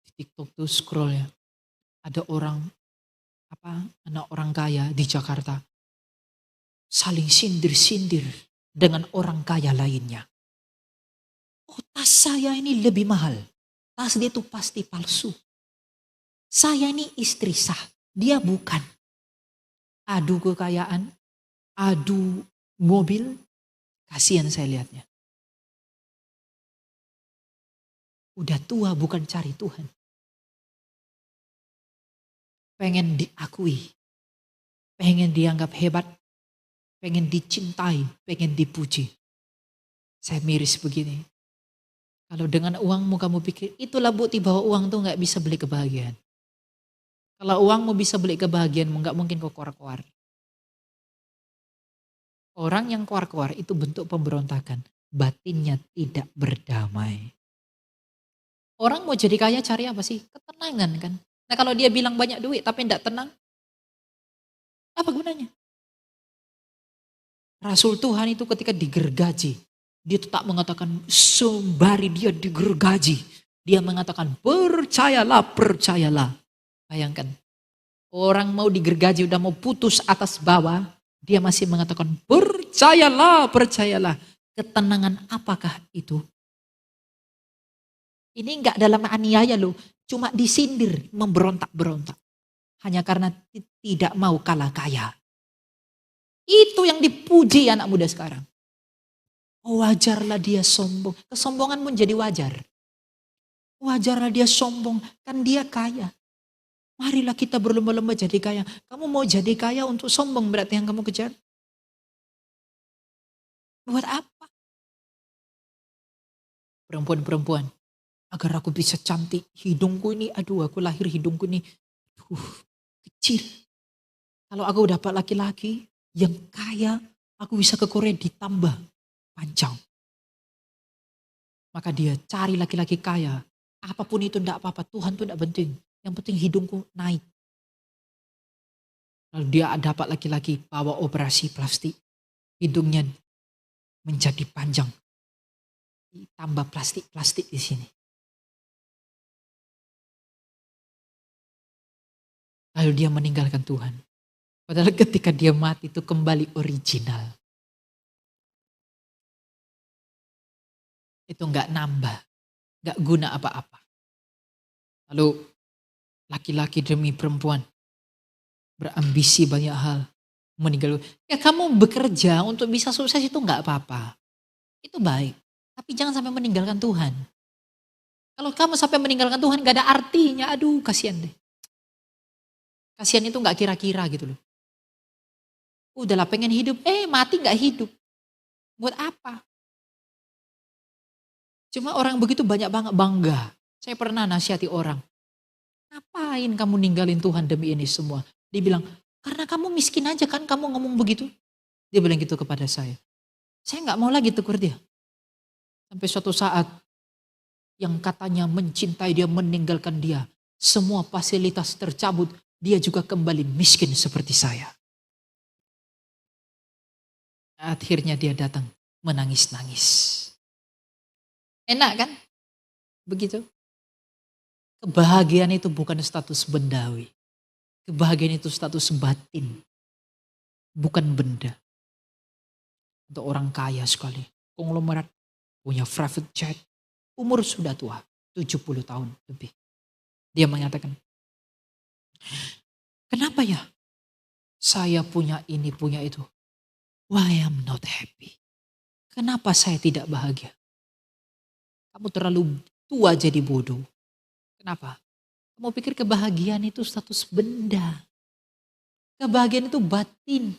di TikTok tuh scroll ya, ada anak orang kaya di Jakarta, saling sindir-sindir dengan orang kaya lainnya. Oh, tas saya ini lebih mahal. Tas dia tuh pasti palsu. Saya ini istri sah, dia bukan. Adu kekayaan, adu mobil, kasihan saya lihatnya. Udah tua bukan cari Tuhan. Pengen diakui, pengen dianggap hebat, pengen dicintai, pengen dipuji. Saya miris begini. Kalau dengan uangmu kamu pikir, itulah bukti bahwa uang tuh gak bisa beli kebahagiaan. Kalau uangmu bisa beli kebahagiaanmu, gak mungkin kau koar-koar. Orang yang koar-koar itu bentuk pemberontakan. Batinnya tidak berdamai. Orang mau jadi kaya cari apa sih? Ketenangan kan. Nah kalau dia bilang banyak duit tapi tidak tenang, apa gunanya? Rasul Tuhan itu ketika digergaji, dia tetap mengatakan sembari dia digergaji, dia mengatakan percayalah, percayalah. Bayangkan, orang mau digergaji udah mau putus atas bawah, dia masih mengatakan percayalah, percayalah. Ketenangan apakah itu? Ini enggak dalam aniaya loh, cuma disindir, memberontak-berontak. Hanya karena tidak mau kalah kaya. Itu yang dipuji anak muda sekarang. Oh, wajarlah dia sombong. Kesombongan pun jadi wajar. Wajarlah dia sombong, kan dia kaya. Marilah kita berlomba-lomba jadi kaya. Kamu mau jadi kaya untuk sombong berarti yang kamu kejar? Buat apa? Perempuan-perempuan, agar aku bisa cantik. Hidungku ini, aduh aku lahir hidungku ini kecil. Kalau aku dapat laki-laki yang kaya, aku bisa ke Korea ditambah panjang. Maka dia cari laki-laki kaya. Apapun itu enggak apa-apa, Tuhan itu enggak penting. Yang penting hidungku naik. Lalu dia dapat laki-laki bawa operasi plastik. Hidungnya menjadi panjang. Ditambah plastik-plastik di sini. Lalu dia meninggalkan Tuhan. Padahal ketika dia mati itu kembali original. Itu enggak nambah. Enggak guna apa-apa. Lalu laki-laki demi perempuan berambisi banyak hal, meninggal. Ya kamu bekerja untuk bisa sukses itu enggak apa-apa. Itu baik. Tapi jangan sampai meninggalkan Tuhan. Kalau kamu sampai meninggalkan Tuhan enggak ada artinya. Aduh kasihan deh. Kasihan itu enggak kira-kira gitu loh. Udahlah pengen hidup, mati enggak hidup. Buat apa? Cuma orang begitu banyak banget bangga. Saya pernah nasihati orang. Ngapain kamu ninggalin Tuhan demi ini semua? Dia bilang, karena kamu miskin aja kan kamu ngomong begitu. Dia bilang gitu kepada saya. Saya gak mau lagi tegur dia. Sampai suatu saat yang katanya mencintai dia, meninggalkan dia. Semua fasilitas tercabut. Dia juga kembali miskin seperti saya. Akhirnya dia datang menangis-nangis. Enak kan? Begitu. Kebahagiaan itu bukan status bendawi. Kebahagiaan itu status batin. Bukan benda. Untuk orang kaya sekali. Konglomerat. Punya private jet. Umur sudah tua. 70 tahun lebih. Dia mengatakan. Kenapa ya? Saya punya ini, punya itu. Why I'm not happy? Kenapa saya tidak bahagia? Kamu terlalu tua jadi bodoh. Kenapa? Kamu pikir kebahagiaan itu status benda. Kebahagiaan itu batin.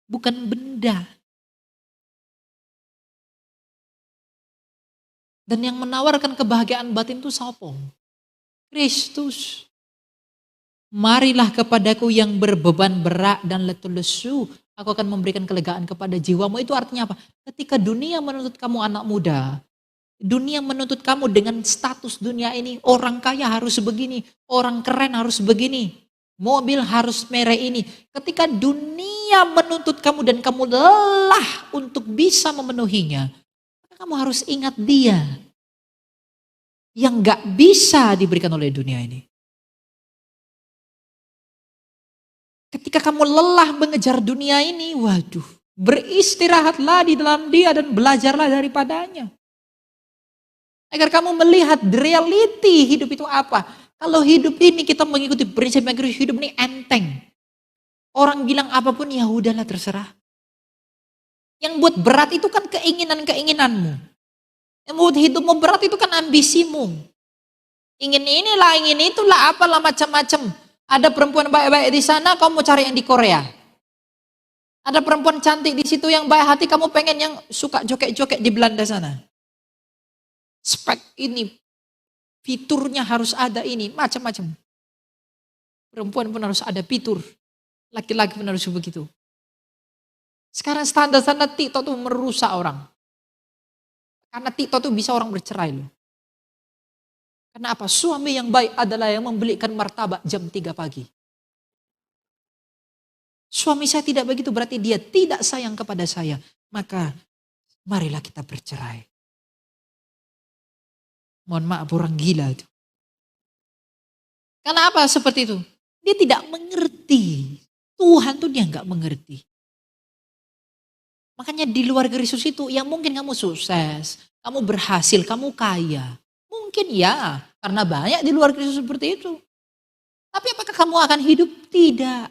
Bukan benda. Dan yang menawarkan kebahagiaan batin itu siapa? Kristus. Marilah kepadaku yang berbeban berat dan letih lesu. Aku akan memberikan kelegaan kepada jiwamu. Itu artinya apa? Ketika dunia menuntut kamu anak muda. Dunia menuntut kamu dengan status dunia ini. Orang kaya harus begini. Orang keren harus begini. Mobil harus merek ini. Ketika dunia menuntut kamu dan kamu lelah untuk bisa memenuhinya. Maka kamu harus ingat dia. Yang gak bisa diberikan oleh dunia ini. Ketika kamu lelah mengejar dunia ini, waduh, beristirahatlah di dalam dia dan belajarlah daripadanya. Agar kamu melihat reality hidup itu apa. Kalau hidup ini kita mengikuti prinsip hidup ini enteng. Orang bilang apapun ya udahlah terserah. Yang buat berat itu kan keinginan-keinginanmu. Yang buat hidupmu berat itu kan ambisimu. Ingin inilah, ingin itulah, apalah macam-macam. Ada perempuan baik-baik di sana, kamu mau cari yang di Korea. Ada perempuan cantik di situ yang baik hati, kamu pengen yang suka joget-joget di Belanda sana. Spek ini, fiturnya harus ada ini, macam-macam. Perempuan pun harus ada fitur, laki-laki pun harus begitu. Sekarang standar-standar TikTok tuh merusak orang. Karena TikTok tuh bisa orang bercerai loh. Kenapa? Suami yang baik adalah yang membelikan martabak jam 3 pagi. Suami saya tidak begitu, berarti dia tidak sayang kepada saya. Maka marilah kita bercerai. Mohon maaf, orang gila itu. Kenapa seperti itu? Dia tidak mengerti. Tuhan tuh dia nggak mengerti. Makanya di luar Kristus itu, yang mungkin kamu sukses, kamu berhasil, kamu kaya. Mungkin ya, karena banyak di luar Kristus seperti itu. Tapi apakah kamu akan hidup? Tidak.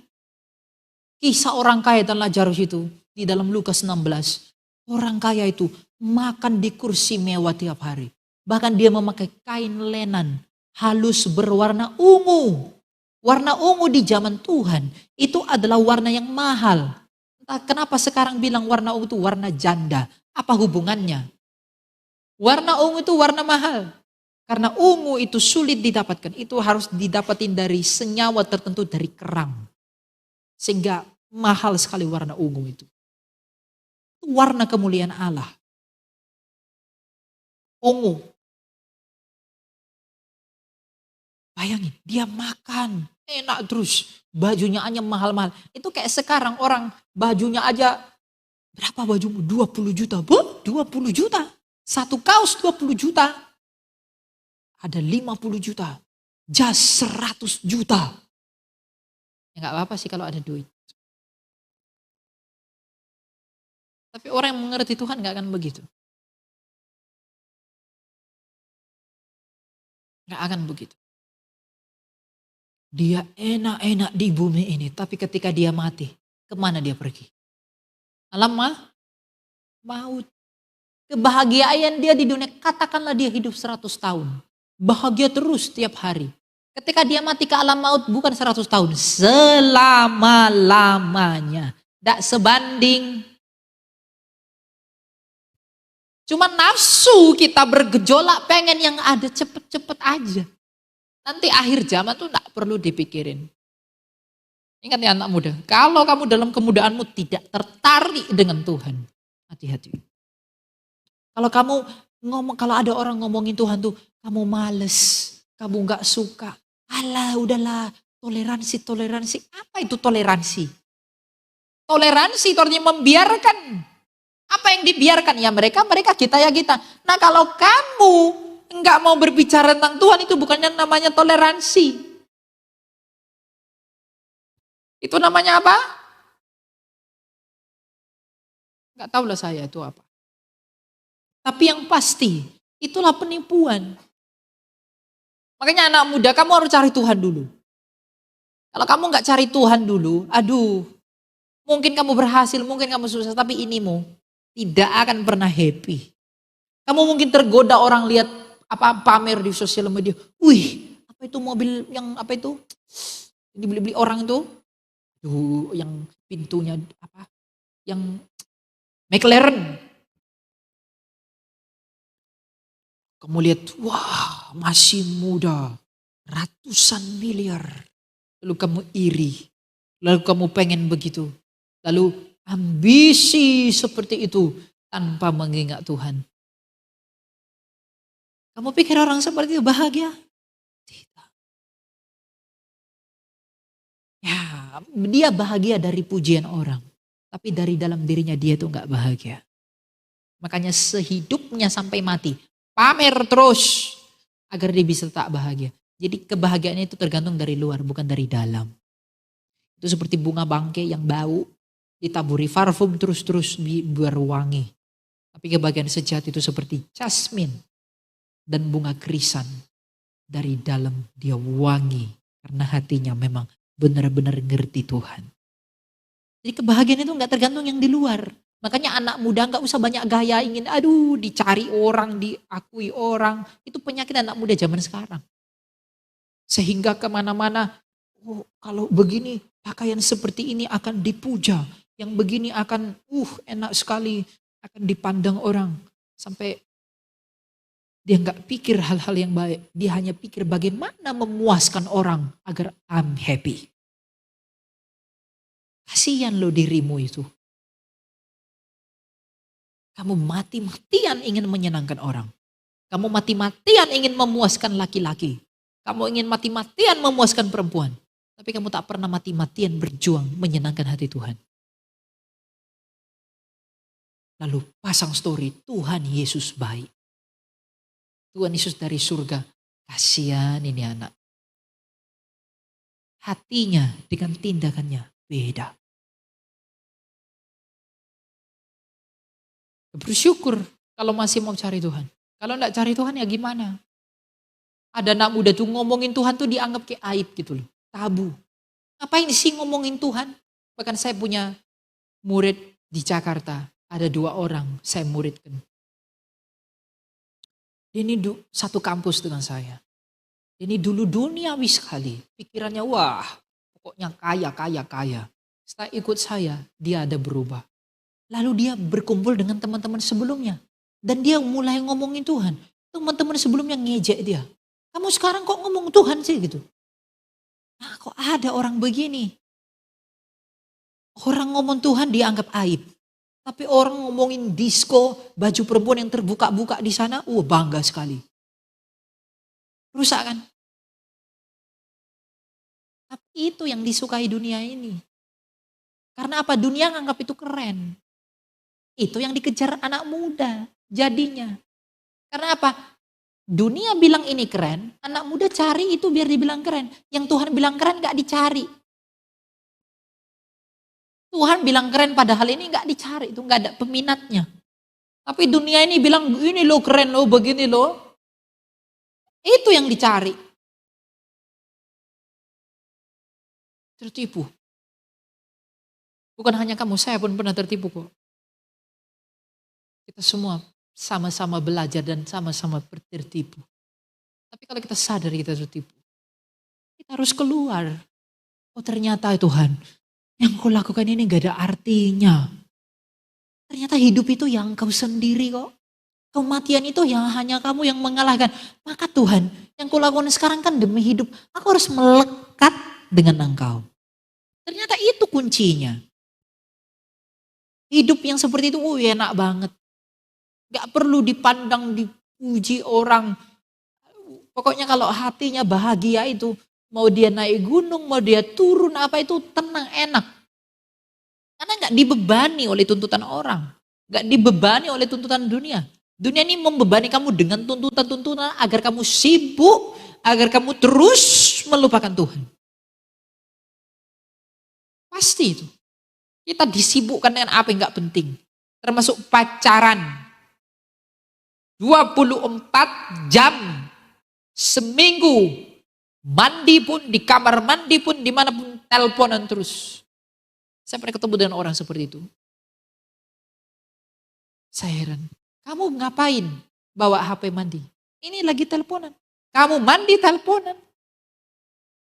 Kisah orang kaya dan Lazarus itu di dalam Lukas 16. Orang kaya itu makan di kursi mewah tiap hari. Bahkan dia memakai kain lenan halus berwarna ungu. Warna ungu di zaman Tuhan itu adalah warna yang mahal. Entah kenapa sekarang bilang warna ungu itu warna janda. Apa hubungannya? Warna ungu itu warna mahal. Karena ungu itu sulit didapatkan. Itu harus didapatin dari senyawa tertentu dari kerang. Sehingga mahal sekali warna ungu itu. Warna kemuliaan Allah. Ungu. Bayangin, dia makan. Enak terus. Bajunya aja mahal-mahal. Itu kayak sekarang orang bajunya aja. Berapa bajumu? 20 juta. 20 juta. Satu kaos 20 juta. Ada 50 juta. Jas 100 juta. Ya gak apa-apa sih kalau ada duit. Tapi orang yang mengerti Tuhan gak akan begitu. Gak akan begitu. Dia enak-enak di bumi ini. Tapi ketika dia mati, kemana dia pergi? Alam maut. Kebahagiaan dia di dunia, katakanlah dia hidup 100 tahun. Bahagia terus setiap hari. Ketika dia mati ke alam maut bukan 100 tahun. Selama-lamanya. Tidak sebanding. Cuma nafsu kita bergejolak pengen yang ada cepet-cepet aja. Nanti akhir zaman tuh tidak perlu dipikirin. Ingat ya anak muda, kalau kamu dalam kemudaanmu tidak tertarik dengan Tuhan, hati-hati. Kalau kamu kalau ada orang ngomongin Tuhan tuh, kamu males, kamu nggak suka. Alah, udahlah, toleransi. Apa itu toleransi? Toleransi itu artinya membiarkan. Apa yang dibiarkan? Ya mereka, kita ya kita. Nah kalau kamu nggak mau berbicara tentang Tuhan, itu bukannya namanya toleransi. Itu namanya apa? Nggak tahu lah saya itu apa. Tapi yang pasti, itulah penipuan. Makanya anak muda, kamu harus cari Tuhan dulu. Kalau kamu nggak cari Tuhan dulu, aduh, mungkin kamu berhasil, mungkin kamu sukses, tapi inimu tidak akan pernah happy. Kamu mungkin tergoda orang lihat apa pamer di sosial media. Wih, apa itu mobil yang apa itu? Dibeli-beli orang itu. Tuh, yang pintunya apa? Yang McLaren. Kamu lihat, wah masih muda, ratusan miliar. Lalu kamu iri, lalu kamu pengen begitu. Lalu ambisi seperti itu tanpa mengingat Tuhan. Kamu pikir orang seperti itu bahagia? Tidak. Ya, dia bahagia dari pujian orang. Tapi dari dalam dirinya dia itu gak bahagia. Makanya sehidupnya sampai mati, pamer terus agar dia bisa tak bahagia. Jadi kebahagiaannya itu tergantung dari luar, bukan dari dalam. Itu seperti bunga bangkai yang bau, ditaburi parfum terus-terus berwangi. Tapi kebahagiaan sejati itu seperti jasmin dan bunga krisan. Dari dalam dia wangi, karena hatinya memang benar-benar ngerti Tuhan. Jadi kebahagiaan itu gak tergantung yang di luar. Makanya anak muda gak usah banyak gaya, ingin dicari orang, diakui orang. Itu penyakit anak muda zaman sekarang. Sehingga kemana-mana, kalau begini pakaian seperti ini akan dipuja. Yang begini akan enak sekali, akan dipandang orang. Sampai dia gak pikir hal-hal yang baik. Dia hanya pikir bagaimana memuaskan orang agar I'm happy. Kasihan lo dirimu itu. Kamu mati-matian ingin menyenangkan orang. Kamu mati-matian ingin memuaskan laki-laki. Kamu ingin mati-matian memuaskan perempuan. Tapi kamu tak pernah mati-matian berjuang menyenangkan hati Tuhan. Lalu pasang story, Tuhan Yesus baik. Tuhan Yesus dari surga, kasihan ini anak. Hatinya dengan tindakannya beda. Bersyukur kalau masih mau cari Tuhan. Kalau enggak cari Tuhan ya gimana? Ada anak muda tuh ngomongin Tuhan tuh dianggap kayak aib gitu loh. Tabu. Ngapain sih ngomongin Tuhan? Bahkan saya punya murid di Jakarta. Ada 2 orang saya muridkan. Ini satu kampus dengan saya. Ini dulu duniawi sekali. Pikirannya wah pokoknya kaya. Setelah ikut saya dia ada berubah. Lalu dia berkumpul dengan teman-teman sebelumnya. Dan dia mulai ngomongin Tuhan. Teman-teman sebelumnya ngejek dia. Kamu sekarang kok ngomong Tuhan sih gitu. Nah kok ada orang begini. Orang ngomong Tuhan dianggap aib. Tapi orang ngomongin disco, baju perempuan yang terbuka-buka di sana, bangga sekali. Rusak kan? Tapi itu yang disukai dunia ini. Karena apa? Dunia nganggap itu keren. Itu yang dikejar anak muda jadinya. Karena apa? Dunia bilang ini keren, anak muda cari itu biar dibilang keren. Yang Tuhan bilang keren gak dicari. Tuhan bilang keren padahal ini gak dicari, itu gak ada peminatnya. Tapi dunia ini bilang ini lo keren lo, begini lo. Itu yang dicari. Tertipu. Bukan hanya kamu, saya pun pernah tertipu kok. Kita semua sama-sama belajar dan sama-sama tertipu. Tapi kalau kita sadar kita tertipu, kita harus keluar. Oh ternyata Tuhan, yang kau lakukan ini gak ada artinya. Ternyata hidup itu yang kau sendiri kok. Kematian itu yang hanya kamu yang mengalahkan. Maka Tuhan, yang kau lakukan sekarang kan demi hidup. Aku harus melekat dengan Engkau. Ternyata itu kuncinya. Hidup yang seperti itu enak banget. Gak perlu dipandang, dipuji orang. Pokoknya kalau hatinya bahagia itu, mau dia naik gunung, mau dia turun apa itu tenang, enak. Karena gak dibebani oleh tuntutan orang. Gak dibebani oleh tuntutan dunia. Dunia ini membebani kamu dengan tuntutan-tuntutan agar kamu sibuk, agar kamu terus melupakan Tuhan. Pasti itu. Kita disibukkan dengan apa yang gak penting. Termasuk pacaran. 24 jam seminggu. Mandi pun, di kamar mandi pun, dimanapun teleponan terus. Saya pernah ketemu dengan orang seperti itu. Saya heran. Kamu ngapain bawa HP mandi? Ini lagi teleponan. Kamu mandi teleponan.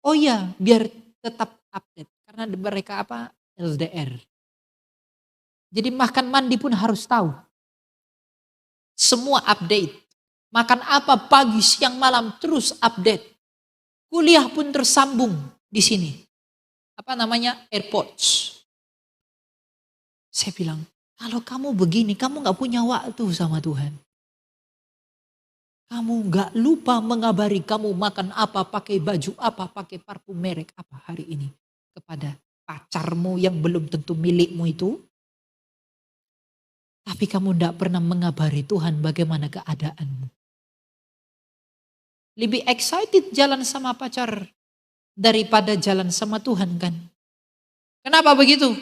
Oh iya, biar tetap update. Karena mereka LDR. Jadi makan mandi pun harus tahu. Semua update. Makan apa pagi, siang, malam, terus update. Kuliah pun tersambung di sini. Apa namanya? AirPods. Saya bilang, kalau kamu begini, kamu gak punya waktu sama Tuhan. Kamu gak lupa mengabari kamu makan apa, pakai baju apa, pakai parfum merek apa hari ini. Kepada pacarmu yang belum tentu milikmu itu. Tapi kamu gak pernah mengabari Tuhan bagaimana keadaanmu. Lebih excited jalan sama pacar daripada jalan sama Tuhan kan. Kenapa begitu?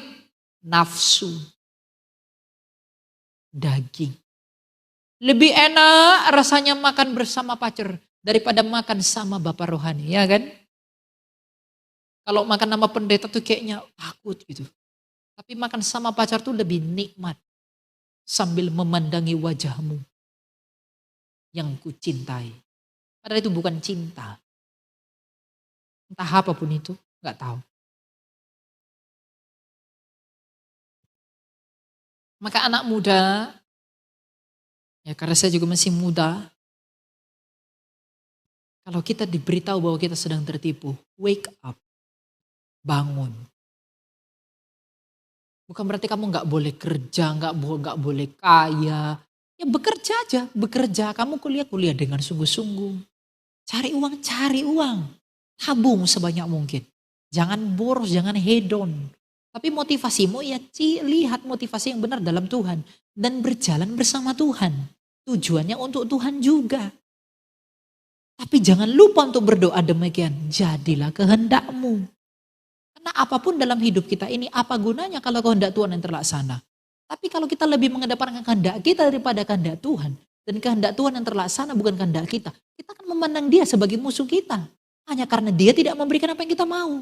Nafsu. Daging. Lebih enak rasanya makan bersama pacar daripada makan sama Bapak rohani, ya kan? Kalau makan sama pendeta tuh kayaknya takut gitu. Tapi makan sama pacar tuh lebih nikmat. Sambil memandangi wajahmu yang kucintai. Padahal itu bukan cinta. Entah apapun itu, gak tahu. Maka anak muda, ya karena saya juga masih muda, kalau kita diberitahu bahwa kita sedang tertipu, wake up, bangun. Bukan berarti kamu gak boleh kerja, gak boleh kaya. Ya bekerja aja, bekerja. Kamu kuliah dengan sungguh-sungguh. Cari uang. Tabung sebanyak mungkin. Jangan boros, jangan hedon. Tapi motivasimu ya lihat motivasi yang benar dalam Tuhan. Dan berjalan bersama Tuhan. Tujuannya untuk Tuhan juga. Tapi jangan lupa untuk berdoa demikian. Jadilah kehendakmu. Karena apapun dalam hidup kita ini, apa gunanya kalau kehendak Tuhan yang terlaksana. Tapi kalau kita lebih mengedepankan kehendak kita daripada kehendak Tuhan. Dan kehendak Tuhan yang terlaksana bukan kehendak kita. Kita akan memandang dia sebagai musuh kita. Hanya karena dia tidak memberikan apa yang kita mau.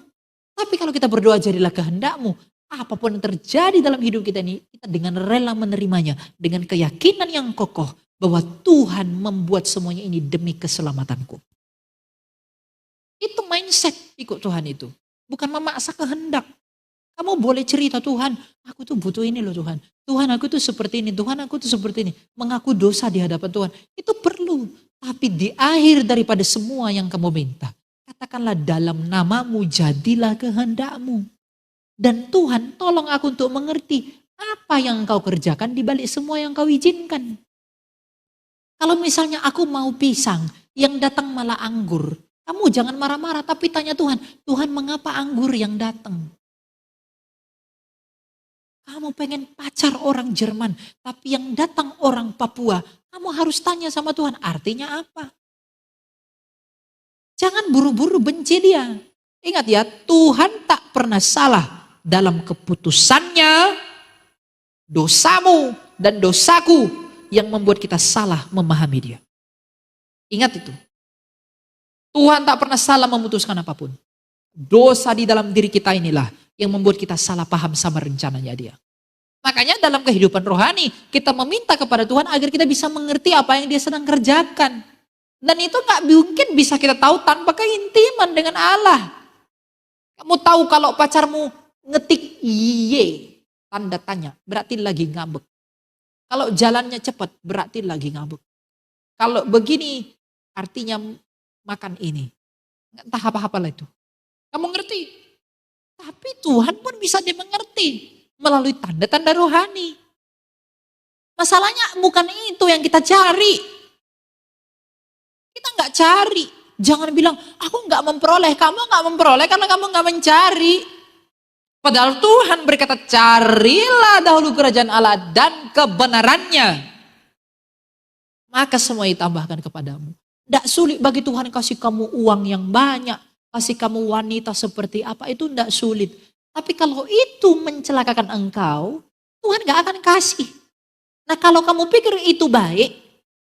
Tapi kalau kita berdoa jadilah kehendakmu. Apapun yang terjadi dalam hidup kita ini. Kita dengan rela menerimanya. Dengan keyakinan yang kokoh. Bahwa Tuhan membuat semuanya ini demi keselamatanku. Itu mindset ikut Tuhan itu. Bukan memaksa kehendak. Kamu boleh cerita, Tuhan, aku tuh butuh ini loh Tuhan. Tuhan aku tuh seperti ini, Tuhan aku tuh seperti ini. Mengaku dosa di hadapan Tuhan. Itu perlu. Tapi di akhir daripada semua yang kamu minta. Katakanlah dalam namamu jadilah kehendakmu. Dan Tuhan tolong aku untuk mengerti apa yang engkau kerjakan di balik semua yang kau izinkan. Kalau misalnya aku mau pisang, yang datang malah anggur. Kamu jangan marah-marah tapi tanya Tuhan, Tuhan mengapa anggur yang datang? Kamu pengen pacar orang Jerman, tapi yang datang orang Papua. Kamu harus tanya sama Tuhan, artinya apa? Jangan buru-buru benci dia. Ingat ya, Tuhan tak pernah salah dalam keputusannya, dosamu dan dosaku yang membuat kita salah memahami dia. Ingat itu. Tuhan tak pernah salah memutuskan apapun. Dosa di dalam diri kita inilah yang membuat kita salah paham sama rencananya dia. Makanya dalam kehidupan rohani kita meminta kepada Tuhan agar kita bisa mengerti apa yang dia sedang kerjakan. Dan itu gak mungkin bisa kita tahu tanpa keintiman dengan Allah. Kamu tahu kalau pacarmu ngetik iye, tanda tanya, berarti lagi ngambek. Kalau jalannya cepat, berarti lagi ngambek. Kalau begini, artinya makan ini. Entah apa-apa lah itu. Kamu ngerti? Tapi Tuhan pun bisa dimengerti melalui tanda-tanda rohani. Masalahnya bukan itu yang kita cari. Kita nggak cari. Jangan bilang, aku nggak memperoleh. Kamu nggak memperoleh karena kamu nggak mencari. Padahal Tuhan berkata, carilah dahulu kerajaan Allah dan kebenarannya. Maka semua ditambahkan kepadamu. Tidak sulit bagi Tuhan kasih kamu uang yang banyak. Kasih kamu wanita seperti apa, itu tidak sulit. Tapi kalau itu mencelakakan engkau, Tuhan gak akan kasih. Nah kalau kamu pikir itu baik,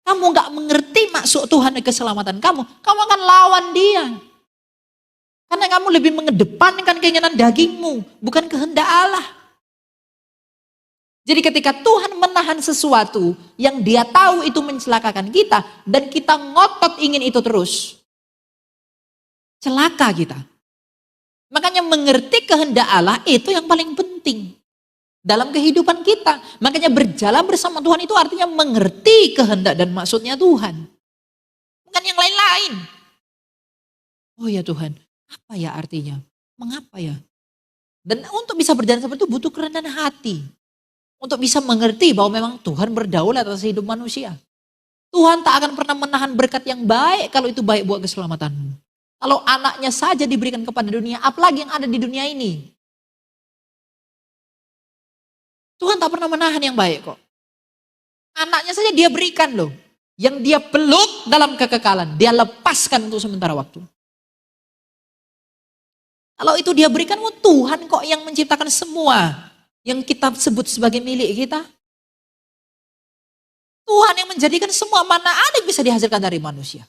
kamu gak mengerti maksud Tuhan dan keselamatan kamu akan lawan dia. Karena kamu lebih mengedepankan keinginan dagingmu, bukan kehendak Allah. Jadi ketika Tuhan menahan sesuatu yang dia tahu itu mencelakakan kita, dan kita ngotot ingin itu terus, celaka kita. Makanya mengerti kehendak Allah itu yang paling penting dalam kehidupan kita. Makanya berjalan bersama Tuhan itu artinya mengerti kehendak dan maksudnya Tuhan. bukan yang lain-lain. Oh ya Tuhan, apa ya artinya? Mengapa ya? Dan untuk bisa berjalan seperti itu butuh kerendahan hati. Untuk bisa mengerti bahwa memang Tuhan berdaulat atas hidup manusia. Tuhan tak akan pernah menahan berkat yang baik kalau itu baik buat keselamatanmu. Kalau anaknya saja diberikan kepada dunia, apalagi yang ada di dunia ini. Tuhan tak pernah menahan yang baik kok. Anaknya saja dia berikan loh. Yang dia peluk dalam kekekalan, dia lepaskan untuk sementara waktu. Kalau itu dia berikan, Tuhan kok yang menciptakan semua yang kita sebut sebagai milik kita. Tuhan yang menjadikan semua, mana ada yang bisa dihasilkan dari manusia.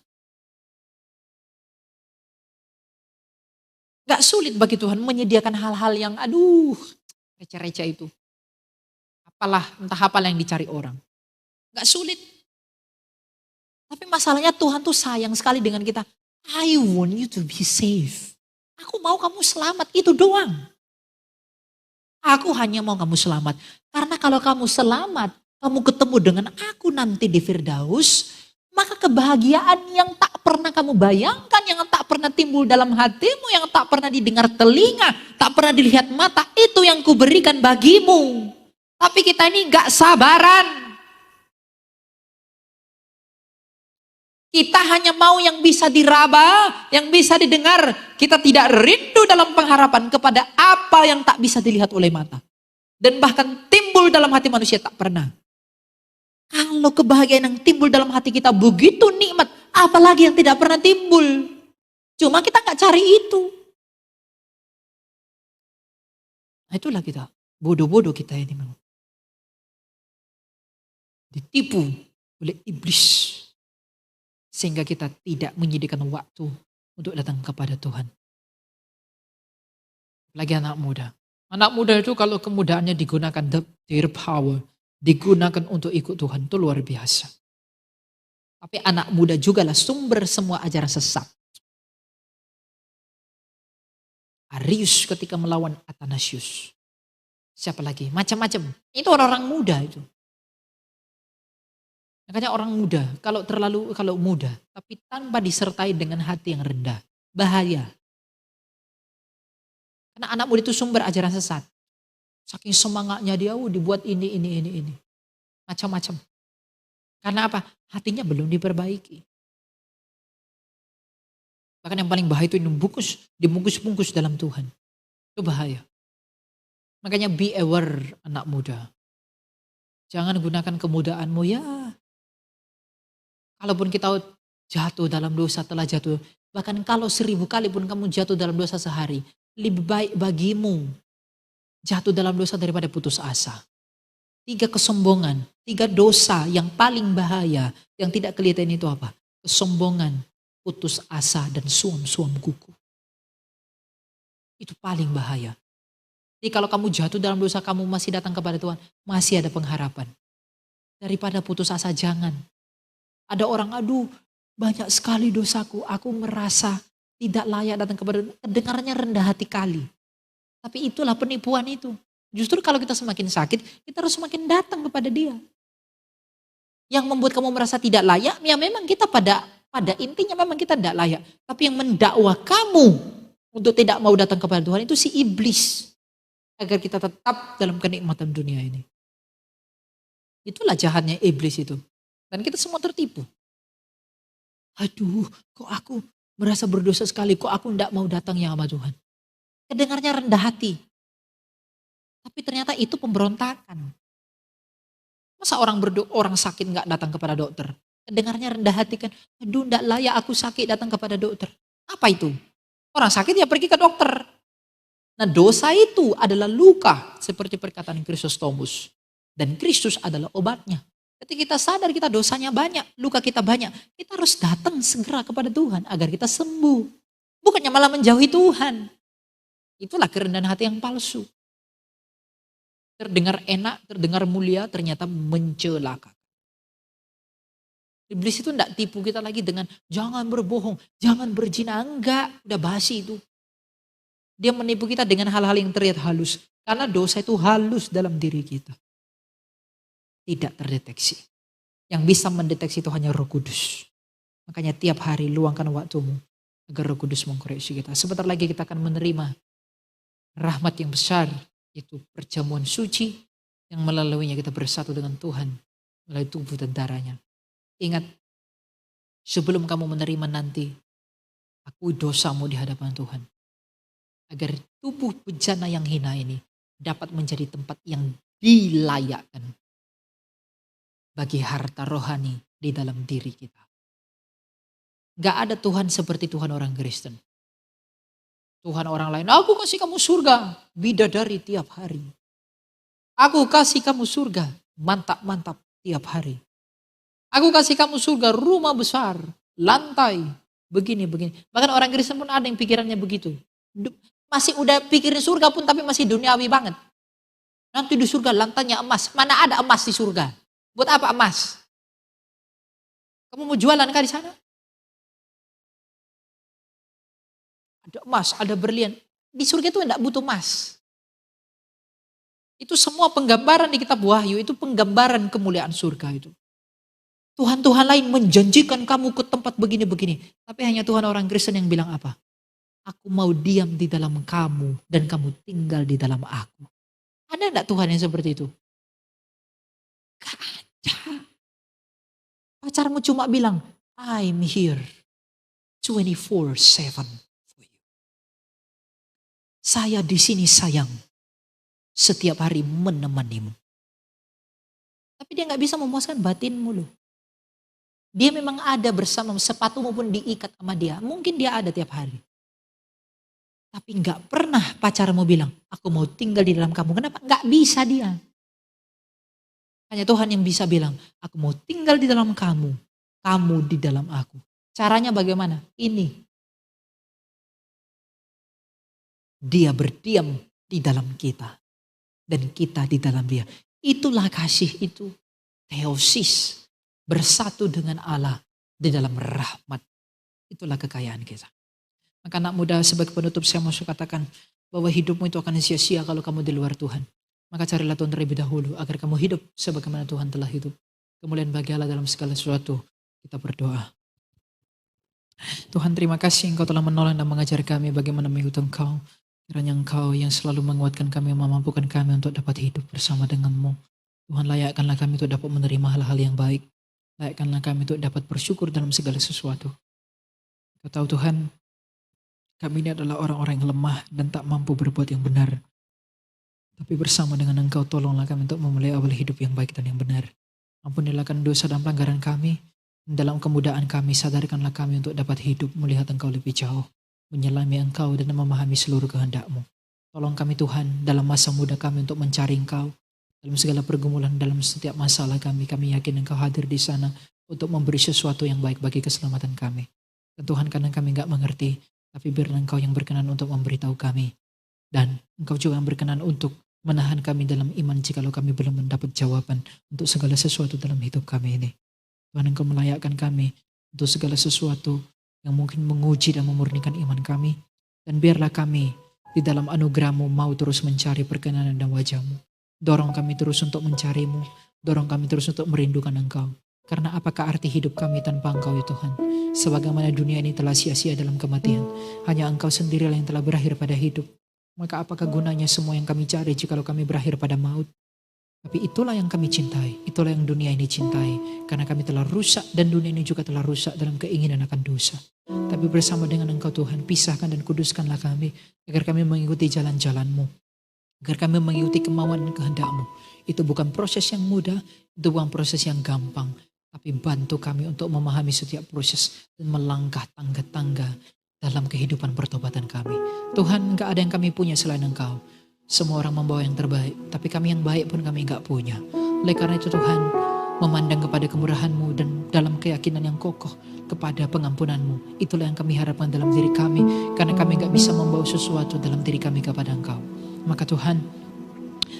Gak sulit bagi Tuhan menyediakan hal-hal yang receh-receh itu. Apalah, entah apa yang dicari orang. Gak sulit. Tapi masalahnya Tuhan tuh sayang sekali dengan kita. I want you to be safe. Aku mau kamu selamat, itu doang. Aku hanya mau kamu selamat. Karena kalau kamu selamat, kamu ketemu dengan aku nanti di Firdaus, maka kebahagiaan yang tak pernah kamu bayangkan, yang tak pernah timbul dalam hatimu, yang tak pernah didengar telinga, tak pernah dilihat mata, itu yang kuberikan bagimu. Tapi kita ini gak sabaran. Kita hanya mau yang bisa diraba, yang bisa didengar. Kita tidak rindu dalam pengharapan kepada apa yang tak bisa dilihat oleh mata. Dan bahkan timbul dalam hati manusia tak pernah. Kalau kebahagiaan yang timbul dalam hati kita begitu nikmat, apalagi yang tidak pernah timbul. Cuma kita gak cari itu. Nah itulah kita, bodoh-bodoh kita ini memang. Ditipu oleh iblis. Sehingga kita tidak menyediakan waktu untuk datang kepada Tuhan. Lagi anak muda. Anak muda itu kalau kemudaannya digunakan their power, digunakan untuk ikut Tuhan, itu luar biasa. Tapi anak muda juga lah sumber semua ajaran sesat. Arius ketika melawan Athanasius. Siapa lagi? Macam-macam. Itu orang-orang muda itu. Makanya orang muda, kalau muda, tapi tanpa disertai dengan hati yang rendah, bahaya. Karena anak muda itu sumber ajaran sesat. Saking semangatnya dia, dibuat ini. Macam-macam. Karena apa? Hatinya belum diperbaiki. Bahkan yang paling bahaya itu dibungkus-bungkus dalam Tuhan. Itu bahaya. Makanya be aware anak muda. Jangan gunakan kemudaanmu ya. Kalaupun kita jatuh dalam dosa, telah jatuh. Bahkan kalau 1000 kali pun kamu jatuh dalam dosa sehari. Lebih baik bagimu jatuh dalam dosa daripada putus asa. 3 kesombongan, 3 dosa yang paling bahaya. Yang tidak kelihatan itu apa? Kesombongan, putus asa, dan suam-suam kuku. Itu paling bahaya. Jadi kalau kamu jatuh dalam dosa, kamu masih datang kepada Tuhan, masih ada pengharapan. Daripada putus asa, jangan. Ada orang, banyak sekali dosaku, aku merasa tidak layak datang kepada Tuhan. Kedengarannya rendah hati kali. Tapi itulah penipuan itu. Justru kalau kita semakin sakit, kita harus semakin datang kepada Dia. Yang membuat kamu merasa tidak layak, ya memang kita pada intinya memang kita tidak layak. Tapi yang mendakwa kamu untuk tidak mau datang kepada Tuhan itu si iblis. Agar kita tetap dalam kenikmatan dunia ini. Itulah jahatnya iblis itu. Dan kita semua tertipu. Kok aku merasa berdosa sekali, kok aku tidak mau datang ya sama Tuhan. Kedengarnya rendah hati. Tapi ternyata itu pemberontakan. Masa orang sakit nggak datang kepada dokter? Kedengarnya rendah hati kan, tidak layak aku sakit datang kepada dokter. Apa itu? Orang sakit ya pergi ke dokter. Nah dosa itu adalah luka, seperti perkataan Chrysostomus. Dan Kristus adalah obatnya. Ketika kita sadar kita dosanya banyak, luka kita banyak, kita harus datang segera kepada Tuhan agar kita sembuh. Bukannya malah menjauhi Tuhan. Itulah kerendahan hati yang palsu. Terdengar enak, terdengar mulia, ternyata mencelakakan. Iblis itu tidak tipu kita lagi dengan jangan berbohong, jangan berzina, enggak, udah basi itu. Dia menipu kita dengan hal-hal yang terlihat halus. Karena dosa itu halus dalam diri kita. Tidak terdeteksi. Yang bisa mendeteksi itu hanya Roh Kudus. Makanya tiap hari luangkan waktumu agar Roh Kudus mengkoreksi kita. Sebentar lagi kita akan menerima rahmat yang besar, itu perjamuan suci yang melaluinya kita bersatu dengan Tuhan melalui tubuh dan darahnya. Ingat, sebelum kamu menerima nanti, akui dosamu di hadapan Tuhan. Agar tubuh bejana yang hina ini dapat menjadi tempat yang dilayakkan bagi harta rohani di dalam diri kita. Gak ada Tuhan seperti Tuhan orang Kristen. Tuhan orang lain, aku kasih kamu surga, bidadari tiap hari. Aku kasih kamu surga, mantap-mantap tiap hari. Aku kasih kamu surga, rumah besar, lantai, begini-begini. Bahkan orang Kristen pun ada yang pikirannya begitu. Masih udah pikirin surga pun tapi masih duniawi banget. Nanti di surga lantainya emas. Mana ada emas di surga? Buat apa emas? Kamu mau jualan kah di sana? Ada emas, ada berlian. Di surga itu enggak butuh emas. Itu semua penggambaran di kitab Wahyu, itu penggambaran kemuliaan surga itu. Tuhan-Tuhan lain menjanjikan kamu ke tempat begini-begini. Tapi hanya Tuhan orang Kristen yang bilang apa? Aku mau diam di dalam kamu dan kamu tinggal di dalam aku. Ada enggak Tuhan yang seperti itu? Gak ada. Pacarmu cuma bilang, I'm here 24/7. Saya di sini sayang, setiap hari menemanimu. Tapi dia gak bisa memuaskan batinmu loh. Dia memang ada bersama, sepatumu pun diikat sama dia. Mungkin dia ada tiap hari. Tapi gak pernah pacarmu bilang, aku mau tinggal di dalam kamu. Kenapa? Gak bisa dia. Hanya Tuhan yang bisa bilang, aku mau tinggal di dalam kamu. Kamu di dalam aku. Caranya bagaimana? Ini. Dia berdiam di dalam kita. Dan kita di dalam dia. Itulah kasih itu. Theosis. Bersatu dengan Allah di dalam rahmat. Itulah kekayaan kita. Maka anak muda, sebagai penutup saya mau katakan bahwa hidupmu itu akan sia-sia kalau kamu di luar Tuhan. Maka carilah Tuhan terlebih dahulu agar kamu hidup sebagaimana Tuhan telah hidup. Kemuliaan bagi Allah dalam segala sesuatu. Kita berdoa. Tuhan, terima kasih Engkau telah menolong dan mengajar kami bagaimana mengikuti Engkau. Kiranya Engkau yang selalu menguatkan kami, memampukan kami untuk dapat hidup bersama dengan-Mu. Tuhan, layakkanlah kami untuk dapat menerima hal-hal yang baik. Layakkanlah kami untuk dapat bersyukur dalam segala sesuatu. Kau tahu Tuhan, kami ini adalah orang-orang yang lemah dan tak mampu berbuat yang benar. Tapi bersama dengan Engkau, tolonglah kami untuk memulai awal hidup yang baik dan yang benar. Ampunilah dosa dan pelanggaran kami. Dalam kemudaan kami, sadarkanlah kami untuk dapat hidup melihat Engkau lebih jauh. Menyelami Engkau dan memahami seluruh kehendak-Mu. Tolong kami Tuhan dalam masa muda kami untuk mencari Engkau. Dalam segala pergumulan, dalam setiap masalah kami yakin Engkau hadir di sana untuk memberi sesuatu yang baik bagi keselamatan kami. Dan Tuhan, kadang kami gak mengerti, tapi biarlah Engkau yang berkenan untuk memberitahu kami. Dan Engkau juga yang berkenan untuk menahan kami dalam iman jikalau kami belum mendapat jawaban untuk segala sesuatu dalam hidup kami ini. Tuhan, Engkau melayakkan kami untuk segala sesuatu yang mungkin menguji dan memurnikan iman kami. Dan biarlah kami di dalam anugerah-Mu mau terus mencari perkenanan dan wajah-Mu. Dorong kami terus untuk mencari-Mu. Dorong kami terus untuk merindukan Engkau. Karena apakah arti hidup kami tanpa Engkau ya Tuhan? Sebagaimana dunia ini telah sia-sia dalam kematian. Hanya Engkau sendirilah yang telah berakhir pada hidup. Maka apakah gunanya semua yang kami cari jikalau kami berakhir pada maut? Tapi itulah yang kami cintai. Itulah yang dunia ini cintai. Karena kami telah rusak dan dunia ini juga telah rusak dalam keinginan akan dosa. Tapi bersama dengan Engkau Tuhan, pisahkan dan kuduskanlah kami. Agar kami mengikuti jalan-jalan-Mu. Agar kami mengikuti kemauan dan kehendak-Mu. Itu bukan proses yang mudah. Itu bukan proses yang gampang. Tapi bantu kami untuk memahami setiap proses. Dan melangkah tangga-tangga dalam kehidupan pertobatan kami. Tuhan, gak ada yang kami punya selain Engkau. Semua orang membawa yang terbaik, tapi kami yang baik pun kami gak punya. Oleh karena itu Tuhan, memandang kepada kemurahan-Mu dan dalam keyakinan yang kokoh kepada pengampunan-Mu. Itulah yang kami harapkan dalam diri kami, karena kami gak bisa membawa sesuatu dalam diri kami kepada Engkau. Maka Tuhan,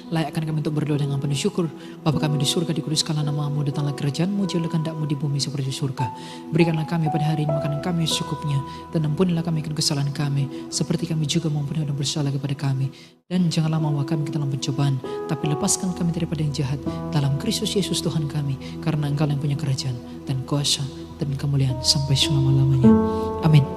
layakkan kami untuk berdoa dengan penuh syukur. Bapa kami di surga, dikuduskanlah nama-Mu, datanglah kerajaan-Mu, jadilah kehendak-Mu di bumi seperti surga. Berikanlah kami pada hari ini makanan kami secukupnya, dan ampunilah kami akan kesalahan kami, seperti kami juga mengampuni orang bersalah kepada kami. Dan janganlah membawa kami ke dalam pencobaan, tapi lepaskan kami daripada yang jahat. Dalam Kristus Yesus Tuhan kami, karena Engkau yang punya kerajaan dan kuasa dan kemuliaan sampai selama-lamanya. Amin.